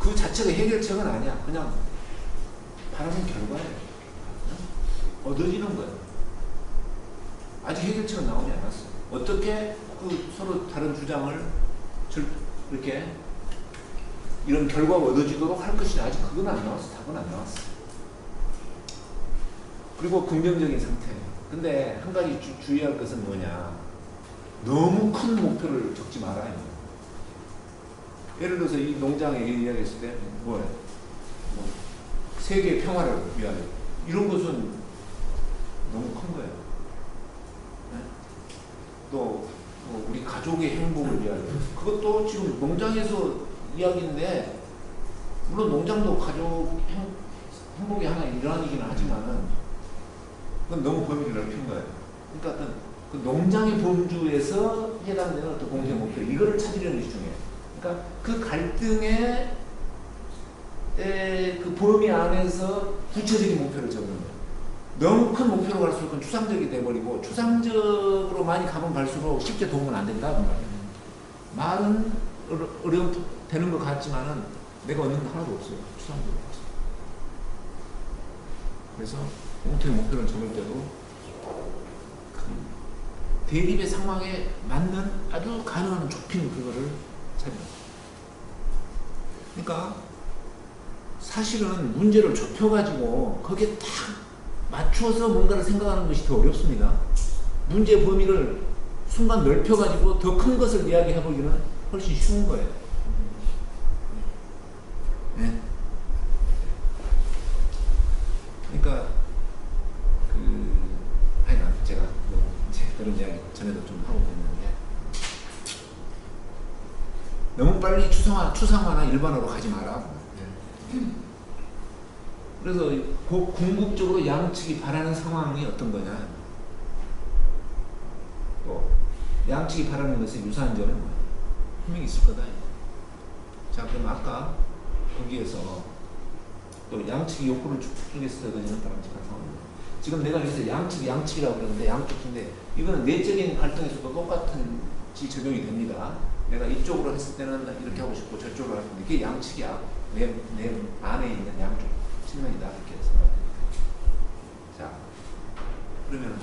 그 자체가 해결책은 아니야. 그냥 바라는 결과예요. 얻어지는 거예요. 아직 해결책은 나오지 않았어. 어떻게 그 서로 다른 주장을 이렇게 이런 결과가 얻어지도록 할 것이냐. 아직 그건 안 나왔어. 답은 안 나왔어. 그리고 긍정적인 상태예요. 근데 한 가지 주의할 것은 뭐냐. 너무 큰 목표를 적지 말아요. 예를 들어서 이 농장에 이야기했을 때 뭐예요? 뭐 세계 평화를 위하여 이런 것은 너무 큰 거예요. 네? 또 뭐 우리 가족의 행복을 위하여 그것도 지금 농장에서 이야기인데 물론 농장도 가족 행복이 하나 일환이긴 하지만은 그건 너무 범위를 넓힌 거예요. 그러니까 그 농장의 범주에서 해당되는 어떤 공동 목표 이거를 찾으려는 것이 중요해요. 그러니까 그 갈등의 그 범위 안에서 구체적인 목표를 적는 거예요. 너무 큰 목표로 갈수록 그건 추상적이 돼버리고 추상적으로 많이 가면 갈수록 쉽게 도움은 안 된다 그 말이에요. 말은 어려움 되는 것 같지만은 내가 얻는 거 하나도 없어요. 추상적으로. 그래서 공통의 목표를 적을 때도 대립의 상황에 맞는 아주 가능한 좁힌 그거를 찾는. 그러니까 사실은 문제를 좁혀가지고 거기에 딱 맞춰서 뭔가를 생각하는 것이 더 어렵습니다. 문제 범위를 순간 넓혀가지고 더 큰 것을 이야기해보기는 훨씬 쉬운 거예요. 네. 그러니까 하여간 제가 뭐 이제 그런 이야기 전에도 좀 하고 있는데 너무 빨리 추상화나 일반화로 가지 마라. 그래서 궁극적으로 양측이 바라는 상황이 어떤 거냐. 양측이 바라는 것에 유사한 점은 뭐야? 분명히 있을 거다. 자, 그럼 아까 거기에서 또 양측이 욕구를 쭉쭉해서 얻어지는 바람직한 상황입니다. 지금 내가 여기서 양측이라고 그러는데 양쪽인데 이거는 내적인 갈등에서도 똑같은 적용이 됩니다. 내가 이쪽으로 했을 때는 이렇게 하고 싶고 저쪽으로 할 텐데 이게 양측이야. 내 안에 있는 양쪽 측면이다 이렇게 생각합니다. 자, 그러면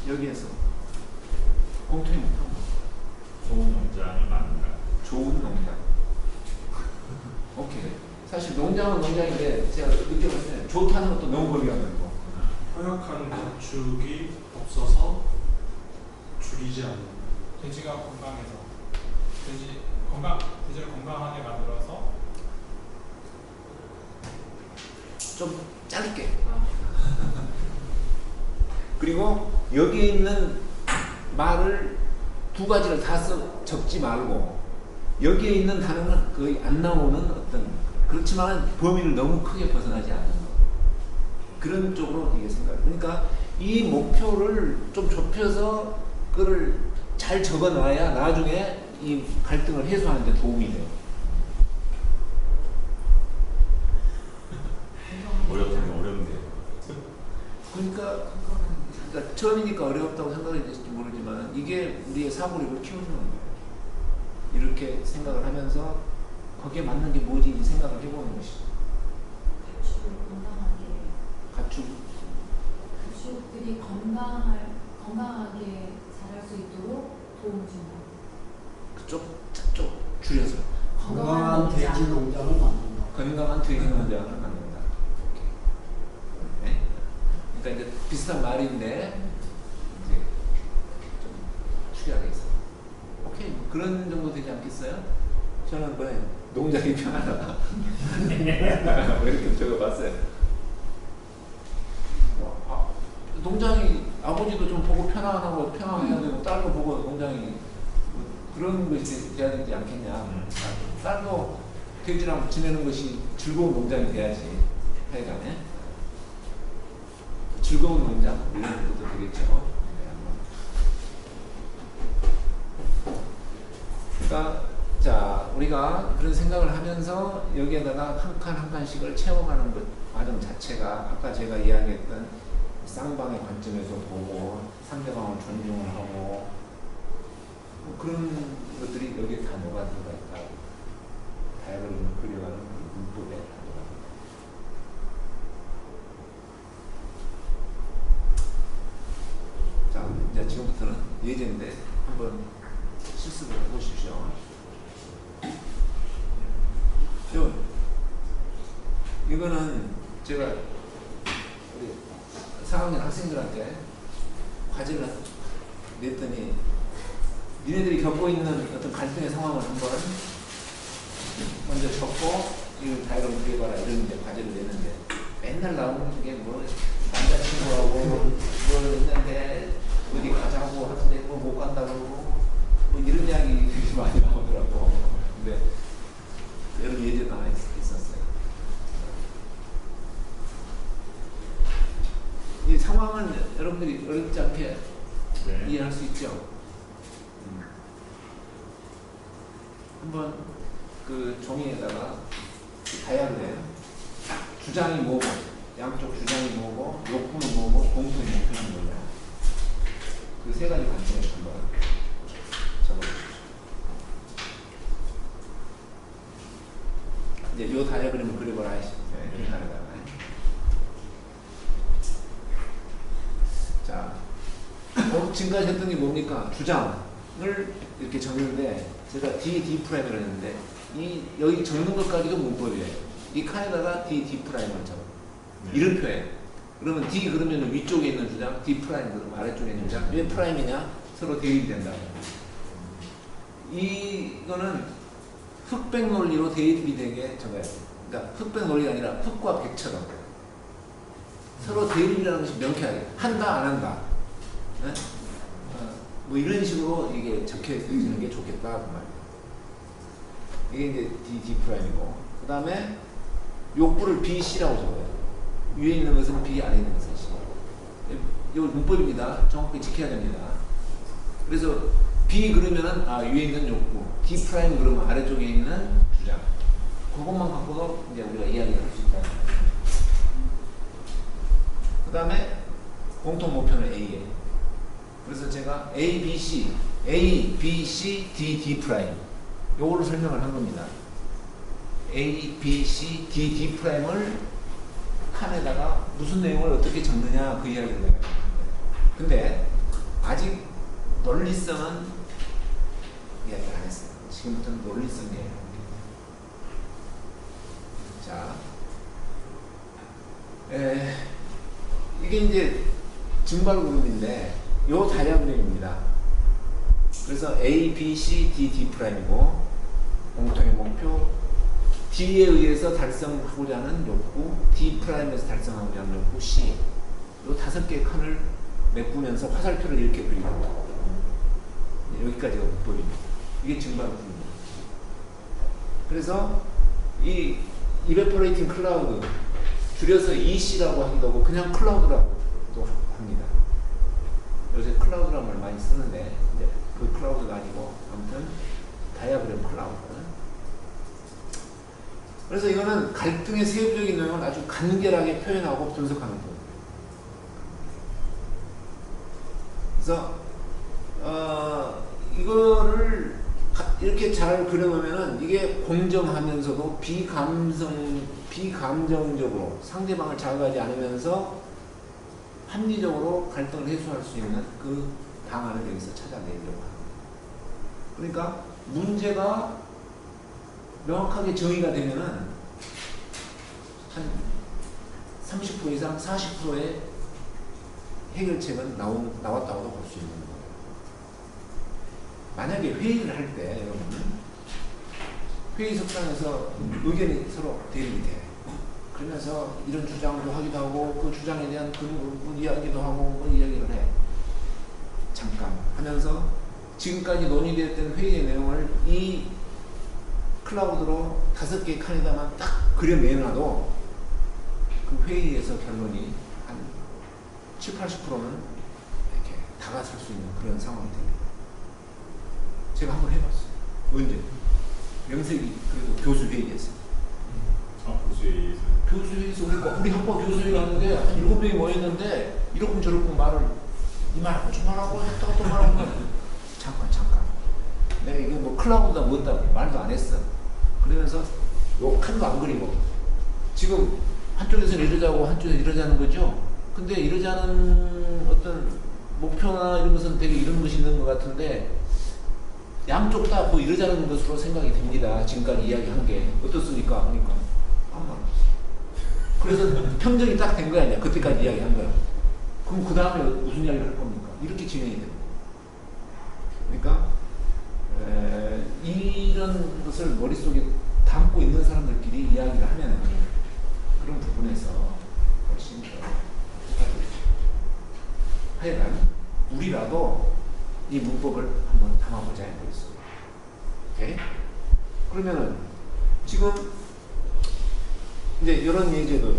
여기에서 공통의 목표는 좋은 농장이 맞는가? 좋은 농장. 오케이. 사실 농장은 농장인데 제가 느껴봤을 때 좋다는 것도 너무 거리가 넓고 허약한 가축이 없어서 죽이지 않는. 돼지가 건강해서 돼지를 건강하게 만들어서 좀 짧게. 그리고 여기에 있는 말을 두 가지를 다 적지 말고 여기에 있는 단어는 거의 안 나오는 어떤 그렇지만 범위를 너무 크게 벗어나지 않는 거. 그런 쪽으로 이게 생각. 그러니까 이 목표를 좀 좁혀서 그걸 잘 적어놔야 나중에 이 갈등을 해소하는 데 도움이 돼요. 어렵네요. 그러니까 처음이니까 어렵다고 생각이 될지 모르지만 이게 우리의 사고력을 키워주는 거예요. 이렇게 생각을 하면서 거기에 맞는 게 뭐지 이 생각을 해보는 것이죠. 가축들이 건강하게 자랄 수 있도록 도움을 준다. 그쪽 줄여서 건강한 돼지 농장을 만든다. 건강한 돼지 농장을 만든다. 네? 그러니까 이제 비슷한 말인데 이제 좀 추리하겠어요. 오케이, 뭐 그런 정도 되지 않겠어요? 저는 뭐예요? 농장이 편하다. 왜 이렇게 적어봤어요? 농장이 아버지도 좀 보고 편안하고 편안해야 되고 딸도 보고 농장이 뭐 그런 것이 돼야 되지 않겠냐. 딸도 돼지랑 지내는 것이 즐거운 농장이 돼야지. 하여간에 즐거운 농장 이런 것도 되겠죠. 그러니까 자 우리가 그런 생각을 하면서 여기에다가 한 칸 한 칸씩을 채워가는 것 과정 자체가 아까 제가 이야기했던 쌍방의 관점에서 보고 상대방을 존중을 하고 뭐 그런 것들이 여기에 다 녹아 들어가 있다. 다이어그램을 그려가는 문법에 들어갑니다. 자, 이제 지금부터는 예제인데 한번 실습을 해보십시오. 이거는 제가 우리 4학년 학생들한테 과제를 냈더니 니네들이 겪고 있는 어떤 갈등의 상황을 한번 먼저 적고 이 다이어그램 그려봐라 이런 이제 과제를 내는데 맨날 나오는 게 뭐 남자친구하고 뭘 했는데 어디 가자고 하는데 뭐 못 간다고 그러고 뭐 이런 이야기 많이 나오더라고. 근데 여러 예제도 하나 있었어요. 이 상황은 여러분들이 어렵지 않게 네. 이해할 수 있죠. 한번 그 종이에다가 다이어그램 주장이 뭐고 양쪽 주장이 뭐고 욕구는 뭐고 공통의 목표는 뭐냐 그 세 가지 관점을 한번 적어보십시오. 이제 이 다이어그램을 그려보라 하시는데 계산에다가 자 지금까지 했던 게 뭡니까? 주장을 이렇게 적는데 제가 D''을 했는데 여기 적는 것까지도 문법이에요. 이 칸에다가 D''을 적어. 이름표에. 그러면 D 그러면 위쪽에 있는 주장, D' 그러면 아래쪽에 있는 주장. 왜 프라임이냐? 서로 대입이 된다. 이거는 흑백 논리로 대입이 되게 적어야 돼요. 그러니까 흑백 논리가 아니라 흑과 백처럼 서로 대입이라는 것이 명쾌하게 한다 안 한다. 네? 뭐 이런 식으로 이게 적혀지는 게 좋겠다 그 말이에요. 이게 이제 D'이고 그 다음에 욕구를 BC라고 적어요. 위에 있는 것은 B, 아래에 있는 것은 C. 이거 문법입니다. 정확하게 지켜야 됩니다. 그래서 B 그러면은 위에 있는 욕구, D' 그러면 아래쪽에 있는 주장. 그것만 갖고도 이제 우리가 이야기를 할 수 있다. 그 다음에 공통 목표는 A예요. 그래서 제가 A, B, C, D, 요거를 설명을 한 겁니다. A, B, C, D'을 칸에다가 무슨 내용을 어떻게 적느냐 그 이야기를 해요. 근데 아직 논리성은 이야기를 안 했어요. 지금부터는 논리성이에요. 자, 이게 이제 증발 그룹인데 요 다이어그램입니다. 그래서 A, B, C, D'이고 공통의 목표 D에 의해서 달성하고자 하는 욕구, D'에서 달성하고자 하는 욕구, C. 요 5개의 칸을 메꾸면서 화살표를 이렇게 그리고 여기까지가 문법입니다. 이게 증발 그룹입니다. 그래서 이 Evaporating Cloud 줄여서 EC라고 하기도 하고 그냥 클라우드라고도 합니다. 요새 클라우드라는 말 많이 쓰는데 이제 그 클라우드가 아니고 아무튼 다이어그램 클라우드. 그래서 이거는 갈등의 세부적인 내용을 아주 간결하게 표현하고 분석하는 거예요. 그래서 이거를 이렇게 잘 그려놓으면은 이게 공정하면서도 비감정적으로 상대방을 자극하지 않으면서 합리적으로 갈등을 해소할 수 있는 그 방안을 여기서 찾아내려고 합니다. 그러니까 문제가 명확하게 정의가 되면은 한 30% 이상 40%의 해결책은 나왔다고도 볼 수 있는 거예요. 만약에 회의를 할 때 여러분 회의석상에서 의견이 서로 대립이 돼. 그러면서 이런 주장도 하기도 하고 그 주장에 대한 근거 이야기도 하고 뭐 이야기를 해. 잠깐 하면서 지금까지 논의됐던 회의의 내용을 이 클라우드로 5개의 칸에다만 딱 그려내놔도 그 회의에서 결론이 한 70, 80%는 이렇게 다가설 수 있는 그런 상황이 됩니다. 제가 한번 해봤어요. 언제? 명색이 그래도 교수회의에서. 교수회의에서. 교수회의에서 우리 학과 교수회의 갔는데 한 7명이 모였는데 이렇게 저렇게 말을 이 말하고 저 말하고 했다가 또 말하고 잠깐 내가 이게 뭐 클라우드다 뭐다 말도 안 했어. 그러면서 요 칸도 안 그리고 지금 한쪽에서는 이러자고 한쪽에서 이러자는 거죠. 근데 이러자는 어떤 목표나 이런 것은 되게 이런 것이 있는 것 같은데 양쪽 다 뭐 이러자는 것으로 생각이 됩니다. 지금까지 이야기한 게 어떻습니까? 그러니까 아마 그래서 평정이 딱 된 거 아니야. 그때까지 이야기한 거야. 그럼 그 다음에 무슨 이야기를 할 겁니까? 이렇게 진행이 됩니다. 그러니까 이런 것을 머릿속에 담고 있는 사람들끼리 이야기를 하면 그런 부분에서 훨씬 더 효과적이죠. 하여간 우리라도 이 문법을 한번 담아보자 는 거였어요. 오케이? 그러면은 지금 이제 이런 예제도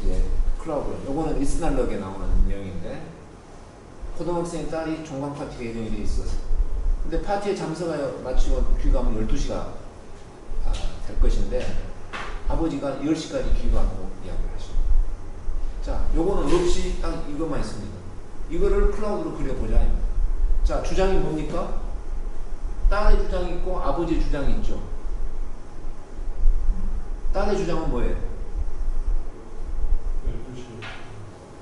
이제 클라우드, 요거는 이스날럭에 나오는 내용인데 고등학생 딸이 종강 파티가 예정이 돼 있어서 근데 파티에 참석하여 마치고 귀가하면 12시가 될 것인데 아버지가 10시까지 귀가하고 이야기를 하십니다. 자, 요거는 없이 딱 이것만 있습니다. 이거를 클라우드로 그려보자. 자, 주장이 뭡니까? 딸의 주장이 있고 아버지의 주장이 있죠. 딸의 주장은 뭐예요? 12시.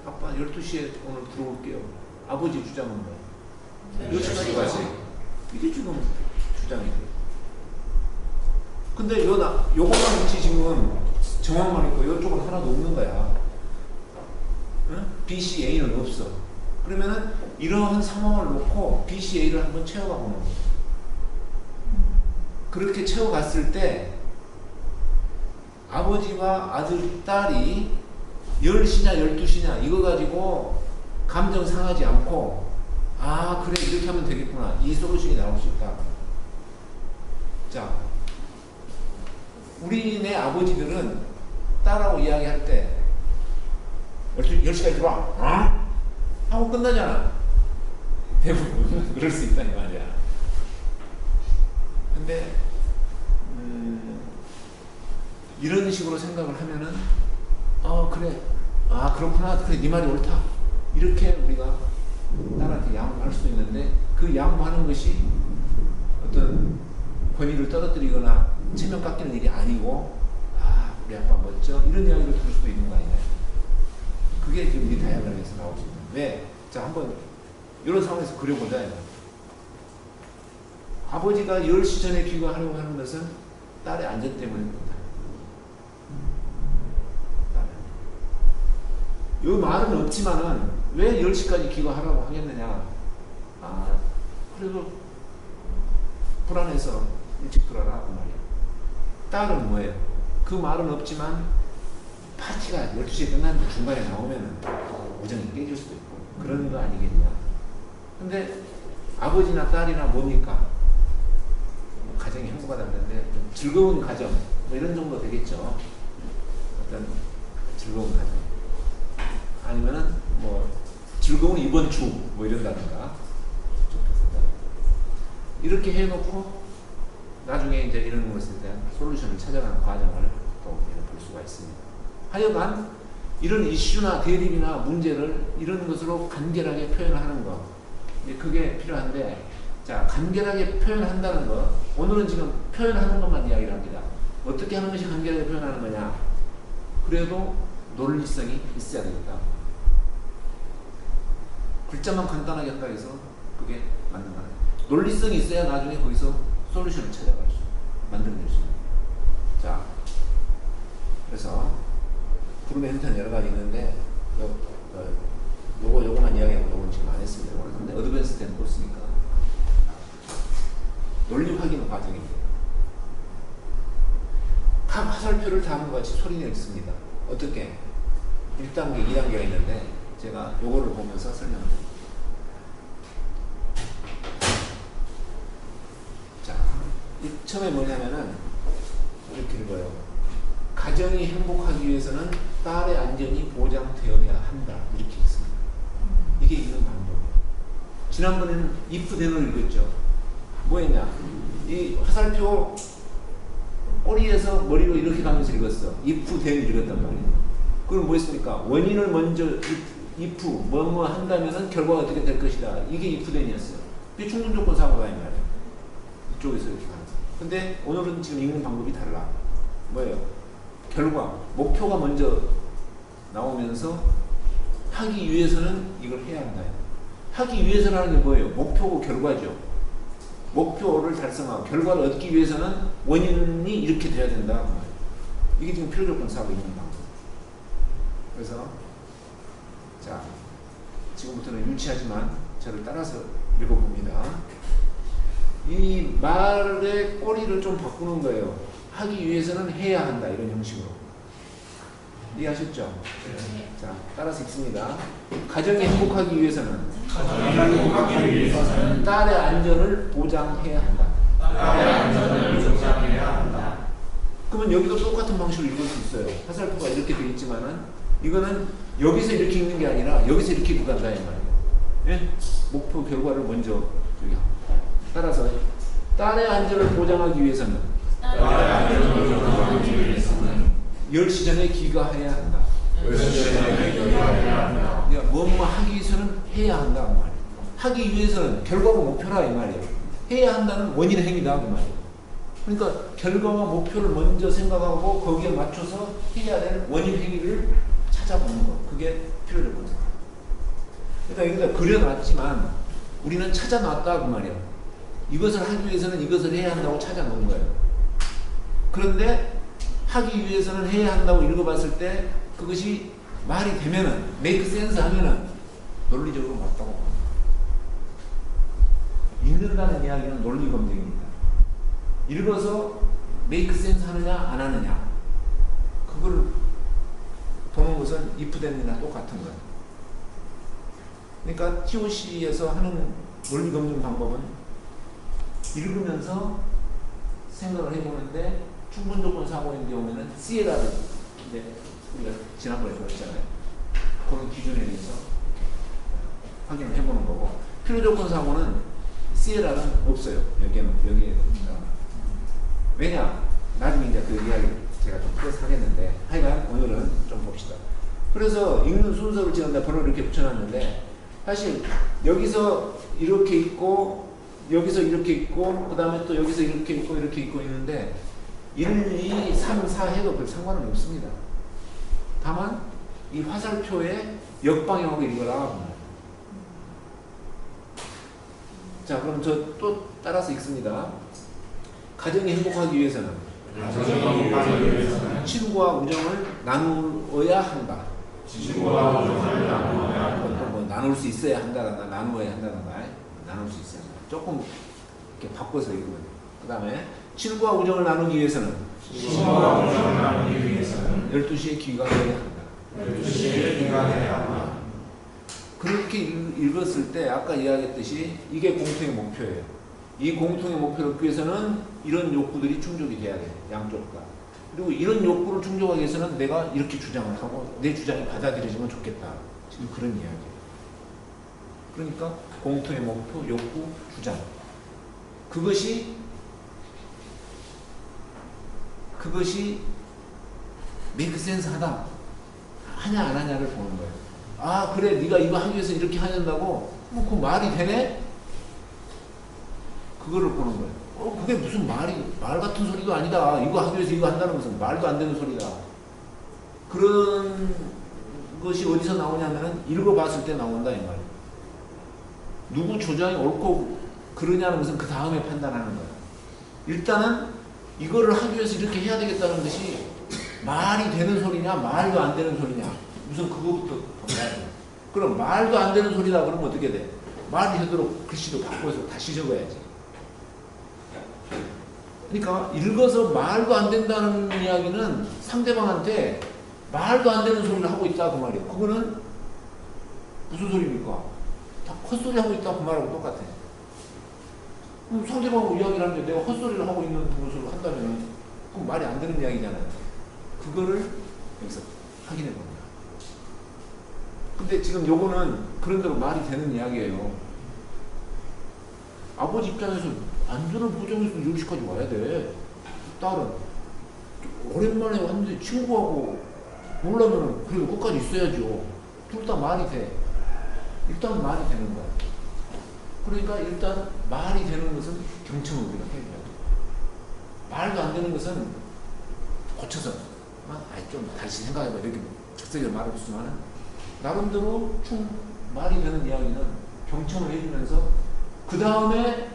아빠 12시에 오늘 들어올게요. 아버지 주장은 뭐예요? 10시까지 가지. 이게 지금 주장이에요. 근데 요거만 같이 지금 정황만 있고 이쪽은 하나도 없는 거야. 응? B, C, A는 없어. 그러면은 이러한 상황을 놓고 B, C, A를 한번 채워가 보는 거야. 그렇게 채워갔을 때 아버지와 아들, 딸이 10시냐 12시냐 이거 가지고 감정 상하지 않고 아 그래 이렇게 하면 되겠구나 이 솔루션이 나올 수 있다. 자, 우리네 아버지들은 딸하고 이야기할 때 10시까지 들어와 어? 하고 끝나잖아. 대부분 그럴 수 있다 이 말이야. 근데 이런 식으로 생각을 하면은 그래 그렇구나 그래 네 말이 옳다 이렇게 우리가 딸한테 양보할 수 있는데 그 양보하는 것이 어떤 권위를 떨어뜨리거나 체면 깎이는 일이 아니고 우리 아빠 멋져 이런 이야기를 들을 수도 있는 거 아니냐. 그게 지금 이 다이아그램에서 나오고 있습니다. 왜? 자, 한번 이런 상황에서 그려보자. 아버지가 10시 전에 귀가하려고 하는 것은 딸의 안전 때문입니다. 이 말은 없지만은 왜 10시까지 귀가하라고 하겠느냐. 그래도 불안해서 일찍 들어라 그 말이야. 딸은 뭐예요? 그 말은 없지만 파티가 12시에 끝났는데 중간에 나오면은 우정이 깨질 수도 있고 그런 거 아니겠냐. 근데 아버지나 딸이나 뭡니까? 가정이 행복하다 그랬는데 즐거운 가정 뭐 이런 정도 되겠죠. 어떤 즐거운 가정 아니면은 뭐 즐거운 이번 주 뭐 이런다든가 이렇게 해놓고 나중에 이제 이런 것에 대한 솔루션을 찾아가는 과정을 또 볼 수가 있습니다. 하여간 이런 이슈나 대립이나 문제를 이런 것으로 간결하게 표현하는 것 그게 필요한데 자 간결하게 표현한다는 것 오늘은 지금 표현하는 것만 이야기를 합니다. 어떻게 하는 것이 간결하게 표현하는 거냐. 그래도 논리성이 있어야 되겠다. 글자만 간단하게 한다 해서 그게 맞는 거예요. 논리성이 있어야 나중에 거기서 솔루션을 찾아갈 수 만들어낼 수 있는. 자, 그래서 구름의 형태는 여러 가지 있는데 요거만 이야기하고 요건 지금 안 했습니다. 근데 어드밴스 때는 그렇습니까? 논리 확인 과정입니다. 각 화살표를 다음과 같이 소리내 읽습니다. 어떻게? 1단계, 2단계가 있는데 제가 요거를 보면서 설명을 드립니다. 자, 처음에 뭐냐면은 이렇게 읽어요. 가정이 행복하기 위해서는 딸의 안전이 보장되어야 한다. 이렇게 읽습니다. 이게 읽는 방법이에요. 지난번에는 if then을 읽었죠. 뭐였냐? 이 화살표 꼬리에서 머리로 이렇게 가면서 읽었어. if then 읽었단 말이에요. 그럼 뭐 했습니까? 원인을 먼저 if 뭐뭐 한다면은 결과가 어떻게 될 것이다. 이게 if then이었어요. 이게 충분조건 사고가 이 말이에요. 이쪽에서 이렇게 가면서. 근데 오늘은 지금 읽는 방법이 달라. 뭐예요? 결과, 목표가 먼저 나오면서 하기 위해서는 이걸 해야 한다. 하기 위해서라는 게 뭐예요? 목표고 결과죠. 목표를 달성하고 결과를 얻기 위해서는 원인이 이렇게 돼야 된다. 이게 지금 필요조건 사고 있는 방법. 그래서 자, 지금부터는 유치하지만 저를 따라서 읽어봅니다. 이 말의 꼬리를 좀 바꾸는 거예요. 하기 위해서는 해야 한다. 이런 형식으로. 이해하셨죠? 네. 자, 따라서 읽습니다. 가정이 행복하기 위해서는 가정이 행복하기 위해서는 딸의 안전을 보장해야 한다. 딸의 안전을 보장해야 한다. 그러면 여기도 똑같은 방식으로 읽을 수 있어요. 화살표가 이렇게 되어 있지만은 이거는 여기서 이렇게 읽는 게 아니라 여기서 이렇게 읽고 간다 이 말이에요. 예? 목표 결과를 먼저 여기 따라서 딸의 안전을 보장하기 위해서는 딸의 안전을 보장하기 위해서는 10시 전에 귀가해야 한다. 10시 전에 귀가해야 한다. 그러니까 뭐뭐 하기 위해서는 해야 한다 그 말이에요. 하기 위해서는 결과가 목표라 이 말이에요. 해야 한다는 원인 행위다 그 말이에요. 그러니까 결과와 목표를 먼저 생각하고 거기에 맞춰서 해야 될 원인 행위를 찾아보는 거. 그게 필요조건이에요. 그러니까 여기다 그려놨지만 우리는 찾아놨다 그 말이에요. 이것을 하기 위해서는 이것을 해야 한다고 찾아놓은 거예요. 그런데 하기 위해서는 해야 한다고 읽어봤을 때 그것이 말이 되면은 make sense 하면은 논리적으로 맞다고 봅니다. 읽는다는 이야기는 논리 검증입니다. 읽어서 make sense 하느냐 안 하느냐 그거를 보는 것은 if then이나 똑같은 거예요. 그러니까 TOC에서 하는 논리 검증 방법은 읽으면서 생각을 해보는데 충분 조건 사고인데 오면은 시에라를 이제 우리가 지난번에 배웠잖아요. 그런 기준에 의해서 확인을 해보는 거고 필요 조건 사고는 시에라는 없어요. 여기에 왜냐? 나중에 이제 그 이야기를 제가 좀 풀어서 하겠는데 하여간 오늘은 좀 봅시다. 그래서 읽는 순서를 지금 내가 번호를 이렇게 붙여놨는데 사실 여기서 이렇게 있고 여기서 이렇게 있고 그 다음에 또 여기서 이렇게 있고 이렇게 있고 있는데 1, 2, 3, 4 해도 별 상관은 없습니다. 다만 이 화살표의 역방향으로 읽어라. 자, 그럼 저 또 따라서 읽습니다. 가정이 행복하기 위해서는 친구와 우정을 나누어야 한다. 친구와 우정을 나누어야 한다. 또 뭐 나눌 수 있어야 한다든가 나누어야 한다든가 나눌 수 있어야 한다. 조금 이렇게 바꿔서 읽으면 그 다음에 친구와 우정을 나누기 위해서는 12시에 귀가해야 한다. 12시에 귀가해야 한다. 그렇게 읽었을 때 아까 이야기했듯이 이게 공통의 목표예요. 이 공통의 목표를 얻기 위해서는 이런 욕구들이 충족이 돼야 돼요. 양쪽 다. 그리고 이런 욕구를 충족하기 위해서는 내가 이렇게 주장을 하고 내 주장이 받아들여지면 좋겠다. 지금 그런 이야기예요. 그러니까 공통의 목표, 욕구, 주장. 그것이 make sense 하다. 하냐 안 하냐를 보는 거예요. 아 그래 네가 이거 하기 위해서 이렇게 하는다고 뭐 그 말이 되네? 그거를 보는 거예요. 그게 무슨 말 같은 소리도 아니다. 이거 하기 위해서 이거 한다는 것은 말도 안 되는 소리다. 그런 것이 어디서 나오냐면은 읽어봤을 때 나온다 이 말이에요. 누구 주장이 옳고 그러냐는 것은 그 다음에 판단하는 거예요. 일단은 이거를 하기 위해서 이렇게 해야 되겠다는 것이 말이 되는 소리냐 말도 안 되는 소리냐 우선 그거부터 봐야 돼요. 그럼 말도 안 되는 소리다 그러면 어떻게 돼? 말이 되도록 글씨도 바꿔서 다시 적어야지. 그러니까 읽어서 말도 안 된다는 이야기는 상대방한테 말도 안 되는 소리를 하고 있다 그 말이에요. 그거는 무슨 소리입니까? 다 헛소리 하고 있다 그 말하고 똑같아. 그럼 상대방하고 이야기를 하는데 내가 헛소리를 하고 있는 것을 한다면 그건 말이 안 되는 이야기잖아요. 그거를 여기서 확인해 봅니다. 근데 지금 요거는 그런대로 말이 되는 이야기예요. 아버지 입장에서 안전을 보장해서 10시까지 와야 돼. 딸은 오랜만에 왔는데 친구하고 놀라면 그래도 끝까지 있어야죠. 둘 다 말이 돼. 일단 말이 되는 거야. 그러니까 일단 말이 되는 것은 경청을 우리가 해야 돼. 말도 안 되는 것은 고쳐서 좀 다시 생각해봐 이렇게 적극적으로 말해보지만 나름대로 말이 되는 이야기는 경청을 해주면서 그 다음에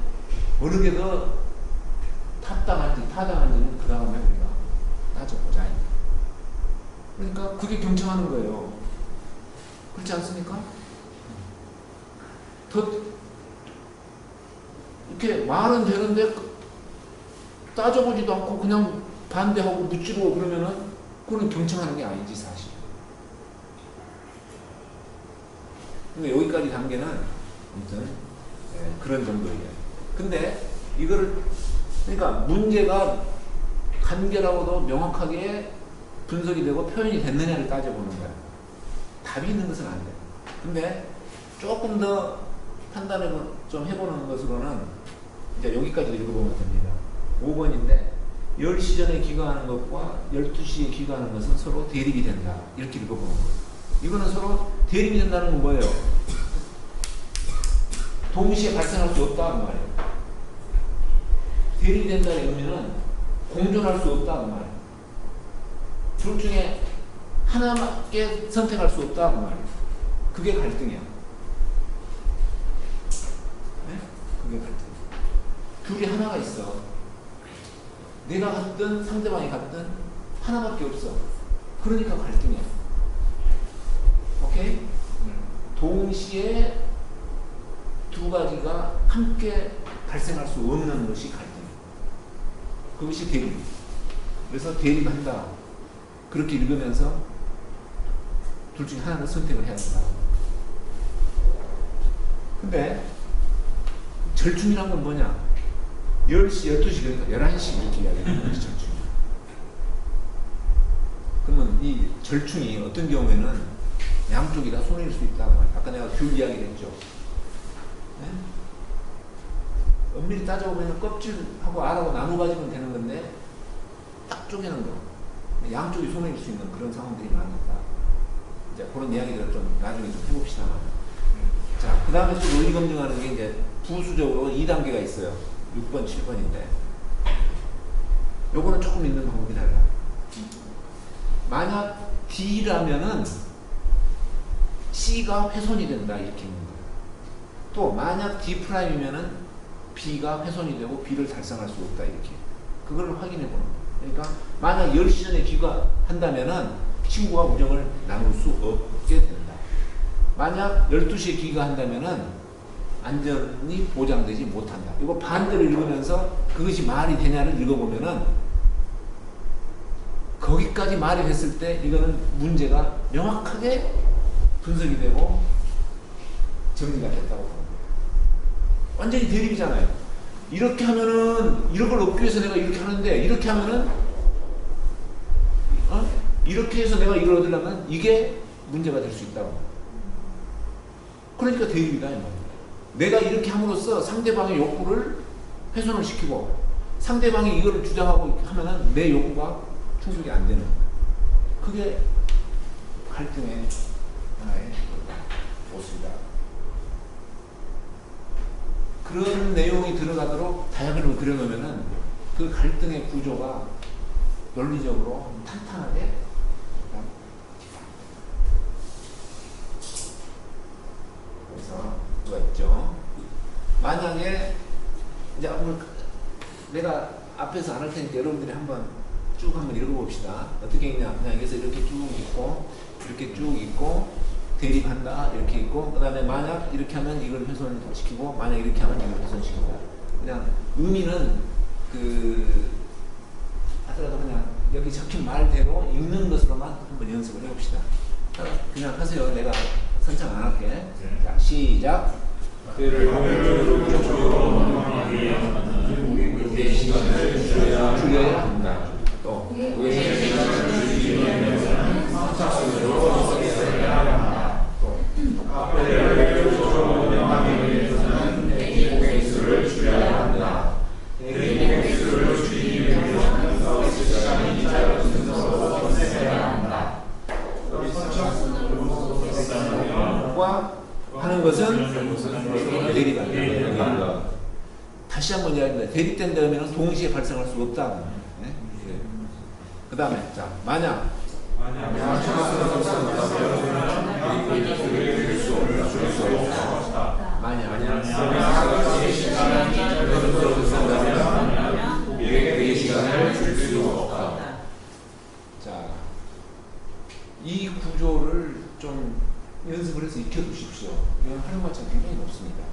어느 게 더 타당한지는 그 다음에 우리가 따져보자. 그러니까 그게 경청하는 거예요. 그렇지 않습니까? 더 이렇게 말은 되는데 따져보지도 않고 그냥 반대하고 묻지고 그러면은 그건 경청하는 게 아니지 사실. 근데 여기까지 단계는 아무튼 그런 정도예요. 근데 이거를 그러니까 문제가 간결하고도 명확하게 분석이 되고 표현이 됐느냐를 따져보는 거야. 답이 있는 것은 안 돼. 근데 조금 더 판단을 좀 해보는 것으로는 이제 여기까지 읽어보면 됩니다. 5번인데 10시 전에 귀가하는 것과 12시에 귀가하는 것은 서로 대립이 된다. 이렇게 읽어보는 거예요. 이거는 서로 대립이 된다는 건 뭐예요? 동시에 발생할 수 없다 그 말이에요. 대립이 된다는 의미는 공존할 수 없다 그 말이에요. 둘 중에 하나밖에 선택할 수 없다 그 말이에요. 그게 갈등이야. 네? 그게 갈등. 둘이 하나가 있어. 내가 갔든 상대방이 갔든 하나밖에 없어. 그러니까 갈등이야. 오케이? 동시에 두 가지가 함께 발생할 수 없는 것이 갈등이야. 그것이 대립. 그래서 대립한다. 그렇게 읽으면서 둘 중에 하나를 선택을 해야 된다. 근데 절충이란 건 뭐냐? 10시, 12시, 그러니까 11시 이렇게 이야기하는 것이 절충이야. 그러면 이 절충이 어떤 경우에는 양쪽이 다 손해일 수 있다고 말이야. 아까 내가 귤 이야기를 했죠. 네? 엄밀히 따져보면 껍질하고 알하고 나눠 가지면 되는 건데 딱 쪼개는 거. 양쪽이 손해일 수 있는 그런 상황들이 많으니까 이제 그런 이야기들을 좀 나중에 좀 해봅시다. 자, 그 다음에 또 논리 검증하는 게 이제 부수적으로 2단계가 있어요. 6번, 7번인데 요거는 조금 있는 방법이 달라. 만약 D라면은 C가 훼손이 된다 이렇게 있는 거예요. 또 만약 D'이면은 B가 훼손이 되고 B를 달성할 수 없다 이렇게. 그걸 확인해 보는 거예요. 그러니까 만약 10시 전에 귀가한다면은 친구와 우정을 나눌 수 없게 된다. 만약 12시에 귀가한다면은 안전이 보장되지 못한다. 이거 반대로 읽으면서 그것이 말이 되냐를 읽어보면은 거기까지 말이 됐을 때 이거는 문제가 명확하게 분석이 되고 정리가 됐다고 보는 거예요. 완전히 대립이잖아요. 이렇게 하면은 이런 걸 얻기 위해서 내가 이렇게 하는데 이렇게 하면은 이렇게 해서 내가 이걸 얻으려면 이게 문제가 될 수 있다고. 그러니까 대립이다 이 말이에요. 내가 이렇게 함으로써 상대방의 욕구를 훼손을 시키고 상대방이 이거를 주장하고 하면은 내 욕구가 충족이 안 되는 거예요. 그게 갈등의 하나의 모습이다. 그런 내용이 들어가도록 다이어그램을 그려놓으면은 그 갈등의 구조가 논리적으로 탄탄하게 그래서 뭐가 있죠. 만약에 이제 오늘 내가 앞에서 안 할 테니까 여러분들이 쭉 한번 읽어봅시다. 어떻게 읽냐? 그냥 여기서 이렇게 쭉 있고 이렇게 쭉 있고 대립한다 이렇게 있고 그 다음에 만약 이렇게 하면 이걸 훼손시키고 만약 이렇게 하면 이걸 훼손시키고 그냥 의미는 하더라도 그냥 여기 적힌 말대로 읽는 것으로만 한번 연습을 해봅시다. 그냥 하세요. 내가 선창 안 할게. 자, 시작. 줄여야 한다. 또 하는 것은 대립한다. 다시 한번 이야기합니다. 대립된다 하면 동시에 발생할 수 없다. 네? 그 다음에 자 만약 우리에게 시간을 줄 수 없다. 자, 이 구조를 좀 연습을 해서 익혀두십시오. 이건 활용 가치가 굉장히 높습니다.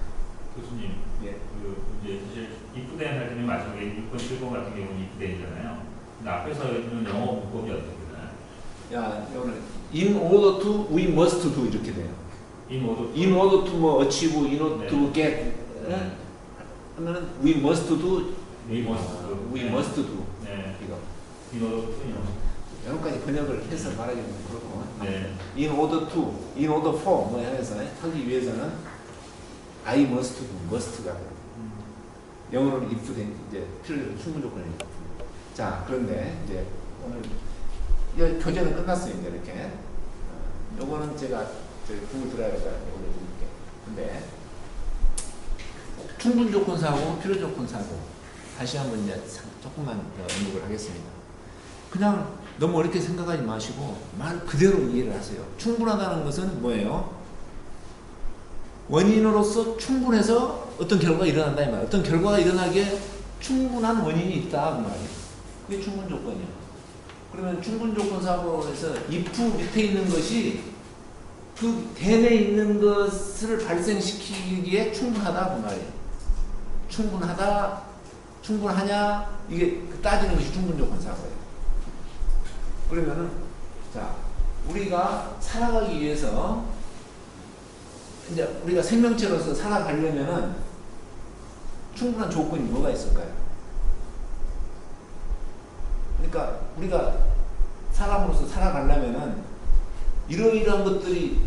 교수님, 예. 그 이제 사실 입부대행 할 때는 마지막에 6번 7번 같은 경우는 입부대행이잖아요. 근데 앞에서 있는 영어 문법이 어떻게 되나요? 야, 오늘 in order to, we must do 이렇게 돼요. in order in order to 뭐 achieve, in order 네. to get 하면은 we must do, we must do. we must do 네. 이거. in order to. 여러 가지 번역을 해서 말하기는 그렇고 네. in order to, in order for 뭐 해서 하기 위해서는 I must do, must가 영어로는 if된 이제 필요적 충분 조건이니까. 자, 그런데 이제 오늘 이 교재는 끝났어요. 이제 이렇게. 요거는 제가 구글 드라이브에다 올려드릴게요. 근데 충분 조건 사고, 필요 조건 사고 다시 한번 이제 조금만 더 언급을 하겠습니다. 그냥 너무 어렵게 생각하지 마시고 말 그대로 이해를 하세요. 충분하다는 것은 뭐예요? 원인으로서 충분해서 어떤 결과가 일어난다 이 말이에요. 어떤 결과가 일어나기에 충분한 원인이 있다 그 말이에요. 그게 충분 조건이에요. 그러면 충분 조건 사고에서 if 밑에 있는 것이 그 대내에 있는 것을 발생시키기에 충분하다 그 말이에요. 충분하다, 충분하냐 이게 따지는 것이 충분 조건 사고예요. 그러면은 자 우리가 살아가기 위해서 이제 우리가 생명체로서 살아가려면은 충분한 조건이 뭐가 있을까요? 그러니까 우리가 사람으로서 살아가려면은 이러이러한 것들이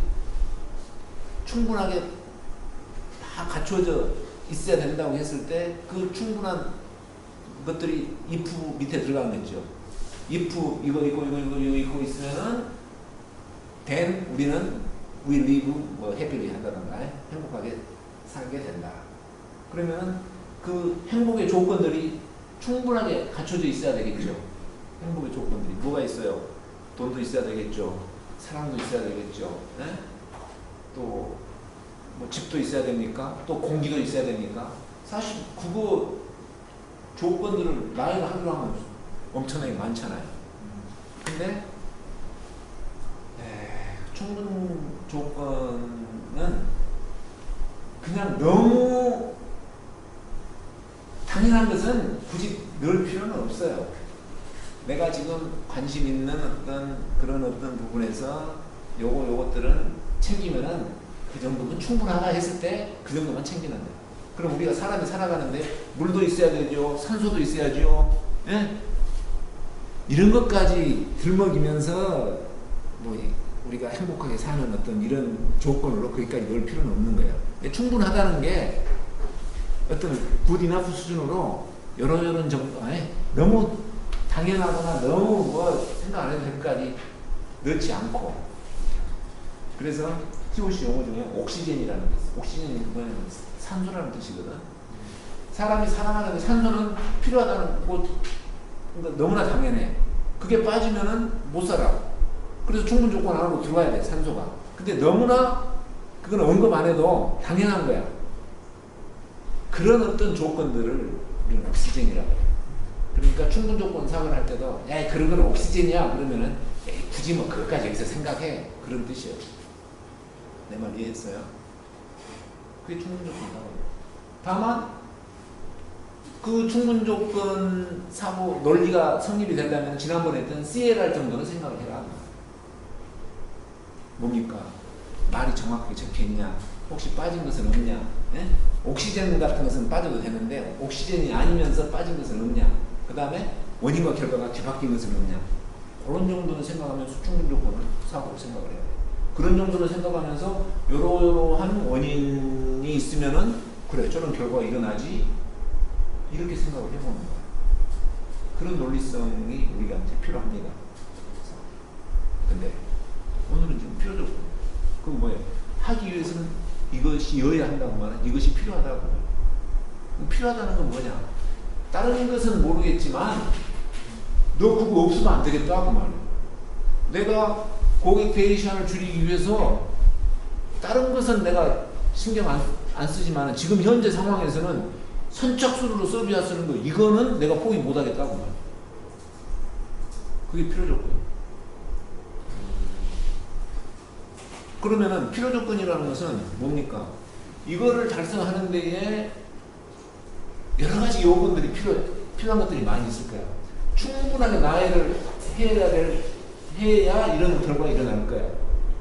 충분하게 다 갖춰져 있어야 된다고 했을 때 그 충분한 것들이 if 밑에 들어가겠죠. if 이거 있고 있으면은 then 우리는 we live 뭐 happily 한다던가 행복하게 살게 된다. 그러면은 그 행복의 조건들이 충분하게 갖춰져 있어야 되겠죠. 행복의 조건들이 뭐가 있어요? 돈도 있어야 되겠죠. 사랑도 있어야 되겠죠. 네? 또 뭐 집도 있어야 됩니까? 또 공기도 있어야 됩니까? 사실 그거 조건들을 나열을 하기로 하면 엄청나게 많잖아요. 근데 충분 조건은 그냥 너무 당연한 것은 굳이 넣을 필요는 없어요. 내가 지금 관심 있는 그런 어떤 부분에서 요것들은 챙기면은 그 정도면 충분하다 했을 때 그 정도만 챙기는 거예요. 그럼 우리가 사람이 살아가는데 물도 있어야 되죠. 산소도 있어야죠. 예? 이런 것까지 들먹이면서 뭐 우리가 행복하게 사는 어떤 이런 조건으로 거기까지 넣을 필요는 없는 거예요. 충분하다는 게 어떤 good enough 수준으로 요런 정도 너무 당연하거나 너무 뭐 생각 안 해도 될까지 넣지 않고. 그래서 TOC 용어 중에 옥시젠이라는 게 있어요. 옥시젠이 그거는 산소라는 뜻이거든. 사람이 살아가는데 산소는 필요하다는 거 그러니까 너무나 당연해. 그게 빠지면은 못 살아. 그래서 충분 조건 안으로 들어가야 돼, 산소가. 근데 너무나 그건 언급 안 해도 당연한 거야. 그런 어떤 조건들을 우리는 옥시젠이라고 해요. 그러니까 충분 조건 사고를 할 때도 야 그런 건 옥시젠이야 그러면은 굳이 뭐 그것까지 여기서 생각해 그런 뜻이에요. 내 말 이해했어요? 그게 충분 조건 사고예요. 다만 그 충분 조건 사고 논리가 성립이 된다면 지난번에 했던 CLR 정도는 생각을 해라. 뭡니까? 말이 정확하게 적혀있냐? 혹시 빠진 것은 없냐? 예? 옥시젠 같은 것은 빠져도 되는데 옥시젠이 아니면서 빠진 것은 없냐? 그 다음에 원인과 결과가 뒤바뀐 것은 없냐? 그런 정도는 생각하면서 충분 조건을 사고로 생각을 해야 돼요. 그런 정도는 생각하면서 요러한 원인이 있으면은 그래 저런 결과가 일어나지 이렇게 생각을 해보는 거예요. 그런 논리성이 우리한테 필요합니다. 근데 오늘은 지금 필요적 그 뭐예요? 하기 위해서는 이것이어야 한다고 말은 이것이 필요하다고. 필요하다는 건 뭐냐? 다른 것은 모르겠지만 너 그거 없으면 안 되겠다 그 말이야. 내가 고객 대리 시간을 줄이기 위해서 다른 것은 내가 신경 안 쓰지만 지금 현재 상황에서는 선착순으로 서비스 쓰는 거 이거는 내가 포기 못 하겠다고 말이야. 그게 필요 조건. 그러면은 필요 조건이라는 것은 뭡니까? 이거를 달성하는 데에 여러 가지 요건들이 필요한 것들이 많이 있을 거야. 충분하게 나해를 해야 이런 결과가 일어날 거야.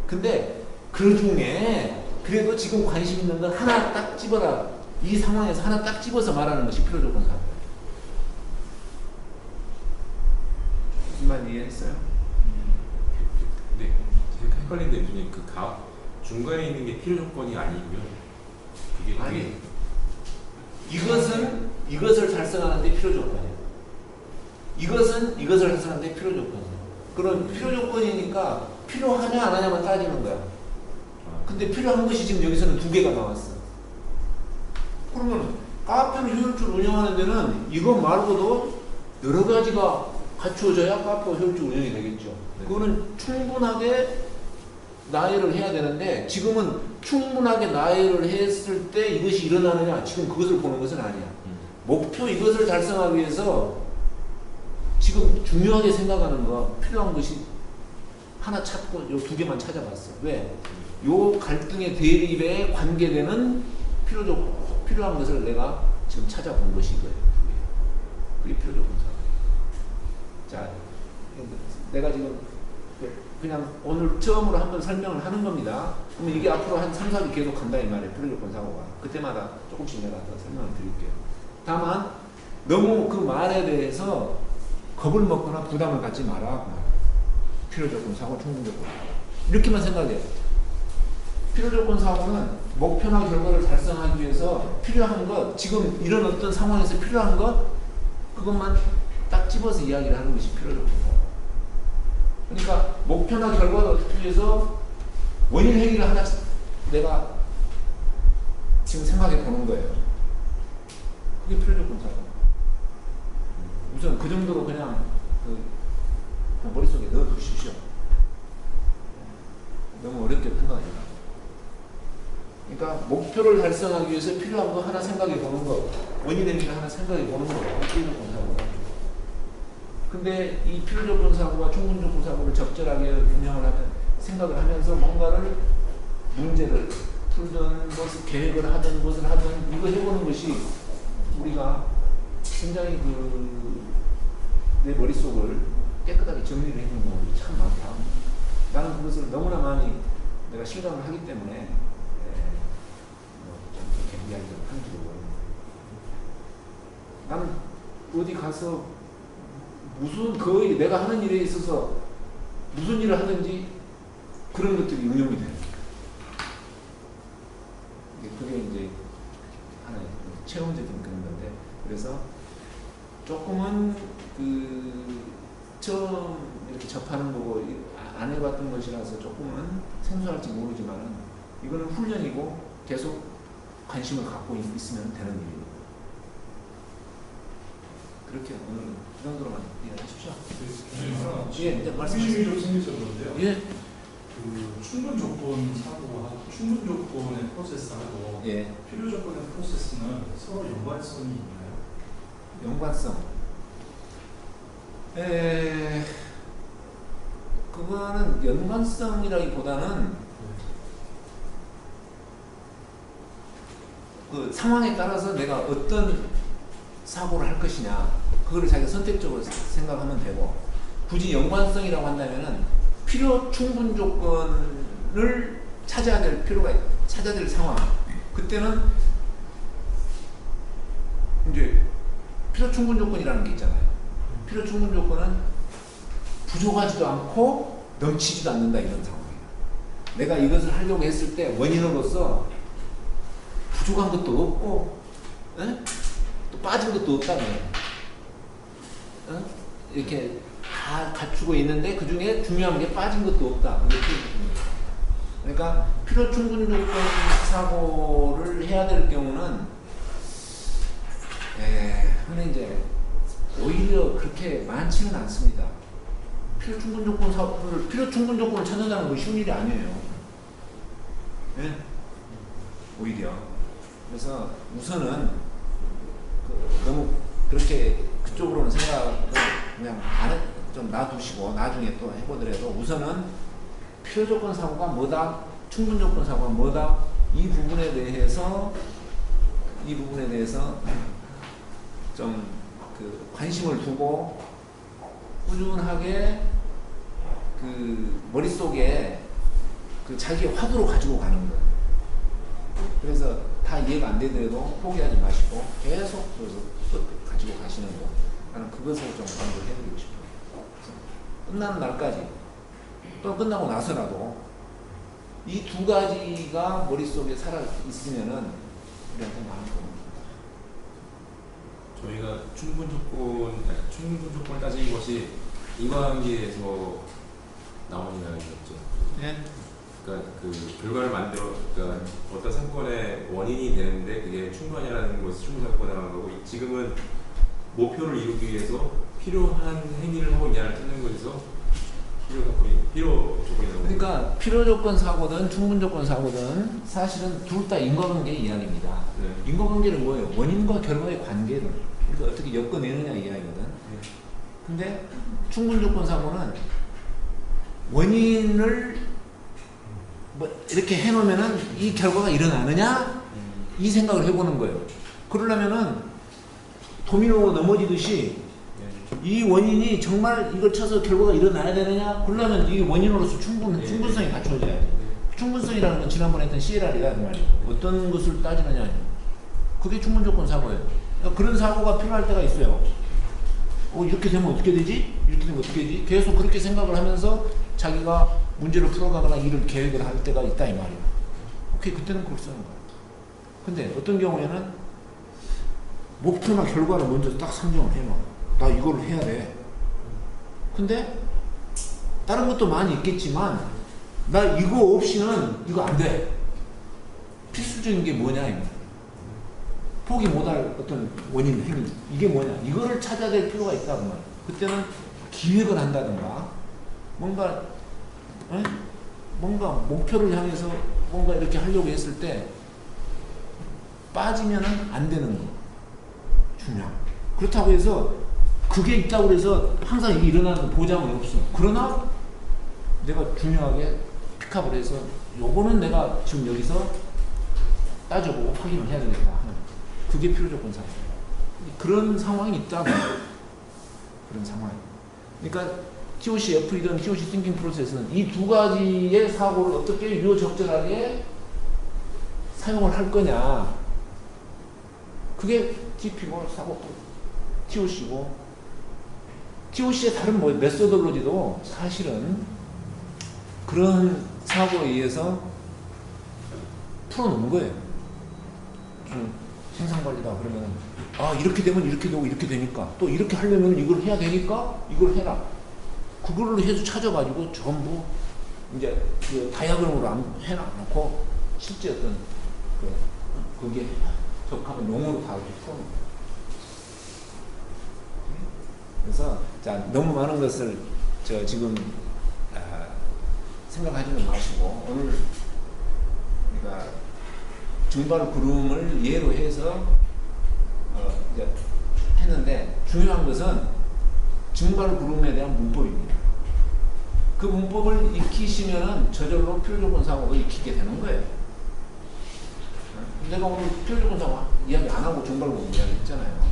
근데 그 중에 그래도 지금 관심 있는 건 하나 딱 집어라. 이 상황에서 하나 딱 집어서 말하는 것이 필요 조건 사고. 무슨 말 이해했어요? 근데 제가 헷갈리는 데 중에 그 중간에 있는 게 필요 조건이 아니고요. 그게 아니. 이것을 달성하는데 필요 조건이야. 이것을 달성하는데 필요 조건이야. 그런 필요 조건이니까 필요하냐 안 하냐만 따지는 거야. 근데 필요한 것이 지금 여기서는 2개가 나왔어. 그러면 카페를 효율적으로 운영하는 데는 이것 말고도 여러 가지가 갖추어져야 카페가 효율적으로 운영이 되겠죠. 네. 그거는 충분하게 나열을 해야 되는데 지금은 충분하게 나열을 했을 때 이것이 일어나느냐 지금 그것을 보는 것은 아니야. 목표 이것을 달성하기 위해서 지금 중요하게 생각하는 거 필요한 것이 하나 찾고 요 2개만 찾아봤어. 왜? 요 갈등의 대립에 관계되는 필요한 것을 내가 지금 찾아본 것이 이거예요. 그게 필요 조건 사고. 자, 내가 지금 그냥 오늘 처음으로 한번 설명을 하는 겁니다. 그러면 이게 앞으로 한 3, 4주 계속 간다 이 말이에요. 필요 조건 사고가. 그때마다 조금씩 내가 더 설명을 드릴게요. 다만 너무 그 말에 대해서 겁을 먹거나 부담을 갖지 마라. 필요 조건 사고, 충분 조건 사고. 이렇게만 생각해요. 필요 조건 사고는 목표나 결과를 달성하기 위해서 필요한 것, 지금 이런 어떤 상황에서 필요한 것, 그것만 딱 집어서 이야기를 하는 것이 필요 조건 사고. 그러니까 목표나 결과를 얻기 위해서 원인 행위를 하나 내가 지금 생각해 보는 거예요. 그게 필요 조건 사고. 우선 그 정도로 그냥 머릿속에 넣어 두십시오. 너무 어렵게 생각하지 마. 그러니까 목표를 달성하기 위해서 필요한 거 하나 생각해 보는 거, 원인 행위를 하나 생각해 보는 거, 필요 조건 사고다. 근데 이 필요 조건 사고와 충분 조건 사고를 적절하게 운영을 하면, 생각을 하면서 뭔가를 문제를 풀든 것을 계획을 하든 것을 하든 이거 해보는 것이 우리가 굉장히 내 머릿속을 깨끗하게 정리를 해보는 경우가 참 많다. 나는 그것을 너무나 많이 내가 실감을 하기 때문에 좀 그렇게 이야기를 하는지도 모르겠는데, 나는 어디 가서 무슨 거의 내가 하는 일에 있어서 무슨 일을 하든지 그런 것들이 응용이 돼요. 그게 이제 하나의 체험적인 그런 건데, 그래서 조금은 처음 이렇게 접하는 거고 안 해봤던 것이라서 조금은 생소할지 모르지만 이거는 훈련이고 계속 관심을 갖고 있으면 되는 일입니다. 그렇게 오늘 이 정도로만 이해하십시오. 예, 이제 말씀이 좀 생기셨는데요. 예. 그 충분 조건 사고와 충분 조건의 프로세스하고 예. 필요 조건의 프로세스는 서로 연관성이 있나요? 연관성. 그거는 연관성이라기보다는 그 상황에 따라서 내가 어떤 사고를 할 것이냐, 그거를 자기가 선택적으로 생각하면 되고, 굳이 연관성이라고 한다면은 필요 충분 조건을 찾아야 될 상황. 그때는 이제 필요 충분 조건이라는 게 있잖아요. 필요 충분 조건은 부족하지도 않고 넘치지도 않는다 이런 상황이에요. 내가 이것을 하려고 했을 때 원인으로서 부족한 것도 없고, 또 빠진 것도 없다는 거예요. 이렇게 다 갖추고 있는데 그 중에 중요한 게 빠진 것도 없다. 그게 필요 충분. 그러니까 필요 충분 조건 사고를 해야 될 경우는 근데 이제 오히려 그렇게 많지는 않습니다. 필요 충분 조건을 찾는다는 건 쉬운 일이 아니에요. 예? 오히려. 그래서 우선은 너무 그렇게 그쪽으로는 생각을 그냥 좀 놔두시고 나중에 또 해보더라도 우선은 필요 조건 사고가 뭐다, 충분 조건 사고가 뭐다, 이 부분에 대해서 좀 그 관심을 두고 꾸준하게 그 머릿속에 그 자기의 화두로 가지고 가는 거예요. 그래서 다 이해가 안 되더라도 포기하지 마시고 계속 끝 가지고 가시는 거. 나는 그것을 좀 강조를 해드리고 싶어요. 끝나는 날까지 또 끝나고 나서라도 이 두 가지가 머릿속에 살아 있으면은 우리한테 많은 겁니다. 저희가 충분 조건을 따지는 것이 인과관계에서 나오는 이야기였죠. 네. 그러니까 그 결과를 그러니까 어떤 사건의 원인이 되는데 그게 충분하냐라는 것이 충분 사건에 나오는 거고, 지금은 목표를 이루기 위해서 필요한 행위를 하고 있냐를 찾는 것에서 필요 조건이라고. 그러니까 필요 조건 사고든 충분 조건 사고든 사실은 둘 다 인과관계 이야기입니다. 네. 인과관계는 뭐예요? 원인과 결과의 관계를 우리가 어떻게 엮어내느냐 이야기거든. 근데 충분 조건 사고는 원인을 뭐 이렇게 해놓으면은 이 결과가 일어나느냐 이 생각을 해보는 거예요. 그러려면은 도미노가 넘어지듯이 이 원인이 정말 이걸 쳐서 결과가 일어나야 되느냐? 그러려면 이게 원인으로서 충분성이 갖춰져야지. 충분성이라는 건 지난번에 했던 CLR이다 그 말이에요. 어떤 것을 따지느냐. 그게 충분 조건 사고예요. 그러니까 그런 사고가 필요할 때가 있어요. 이렇게 되면 어떻게 되지? 이렇게 되면 어떻게 되지? 계속 그렇게 생각을 하면서 자기가 문제를 풀어가거나 일을 계획을 할 때가 있다 이 말이에요. 오케이, 그때는 그걸 쓰는 거예요. 근데 어떤 경우에는 목표나 결과를 먼저 딱 상정을 해놔. 나 이걸 해야 돼. 근데 다른 것도 많이 있겠지만 나 이거 없이는 이거 안 돼. 필수적인 게 뭐냐 이거. 포기 못할 어떤 원인 행위 이게 뭐냐 이거를 찾아야 될 필요가 있다 그 말. 그때는 기획을 한다든가 뭔가 목표를 향해서 뭔가 이렇게 하려고 했을 때 빠지면은 안 되는 거 중요한. 그렇다고 해서 그게 있다고 해서 항상 이게 일어나는 보장은 없어. 그러나 내가 중요하게 픽업을 해서 요거는 내가 지금 여기서 따져보고 확인을 해야 되겠다 하는 그게 필요 조건 사고. 그런 상황이 있다고. 그런 상황. 그러니까 TOC F이든 TOC 띵킹 프로세스는 이 두 가지의 사고를 어떻게 유효적절하게 사용을 할 거냐. 그게 TP고 사고 TOC고 TOC의 다른 메소돌로지도 사실은 그런 사고에 의해서 풀어놓은 거예요. 생산관리다 그러면 이렇게 되면 이렇게 되고 이렇게 되니까 또 이렇게 하려면 이걸 해야 되니까 이걸 해라. 그걸로 해서 찾아가지고 전부 이제 그 다이아그램으로 해놔놓고 실제 어떤 거기에 적합한 용어로 다 이렇게 풀어놓은 거예요. 그래서 자 너무 많은 것을 지금 생각하지는 마시고 오늘 우리가 증발 구름을 예로 해서 이제 했는데 중요한 것은 증발 구름에 대한 문법입니다. 그 문법을 익히시면은 저절로 필요조건 사고가 익히게 되는 거예요. 내가 오늘 필요조건 사고 이야기 안 하고 증발 구름 이야기 했잖아요.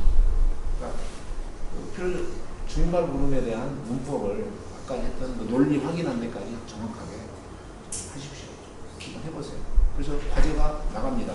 그러니까 증발 구름에 대한 문법을 아까 했던 그 논리 확인한 데까지 정확하게 하십시오. 한번 해보세요. 그래서 과제가 나갑니다.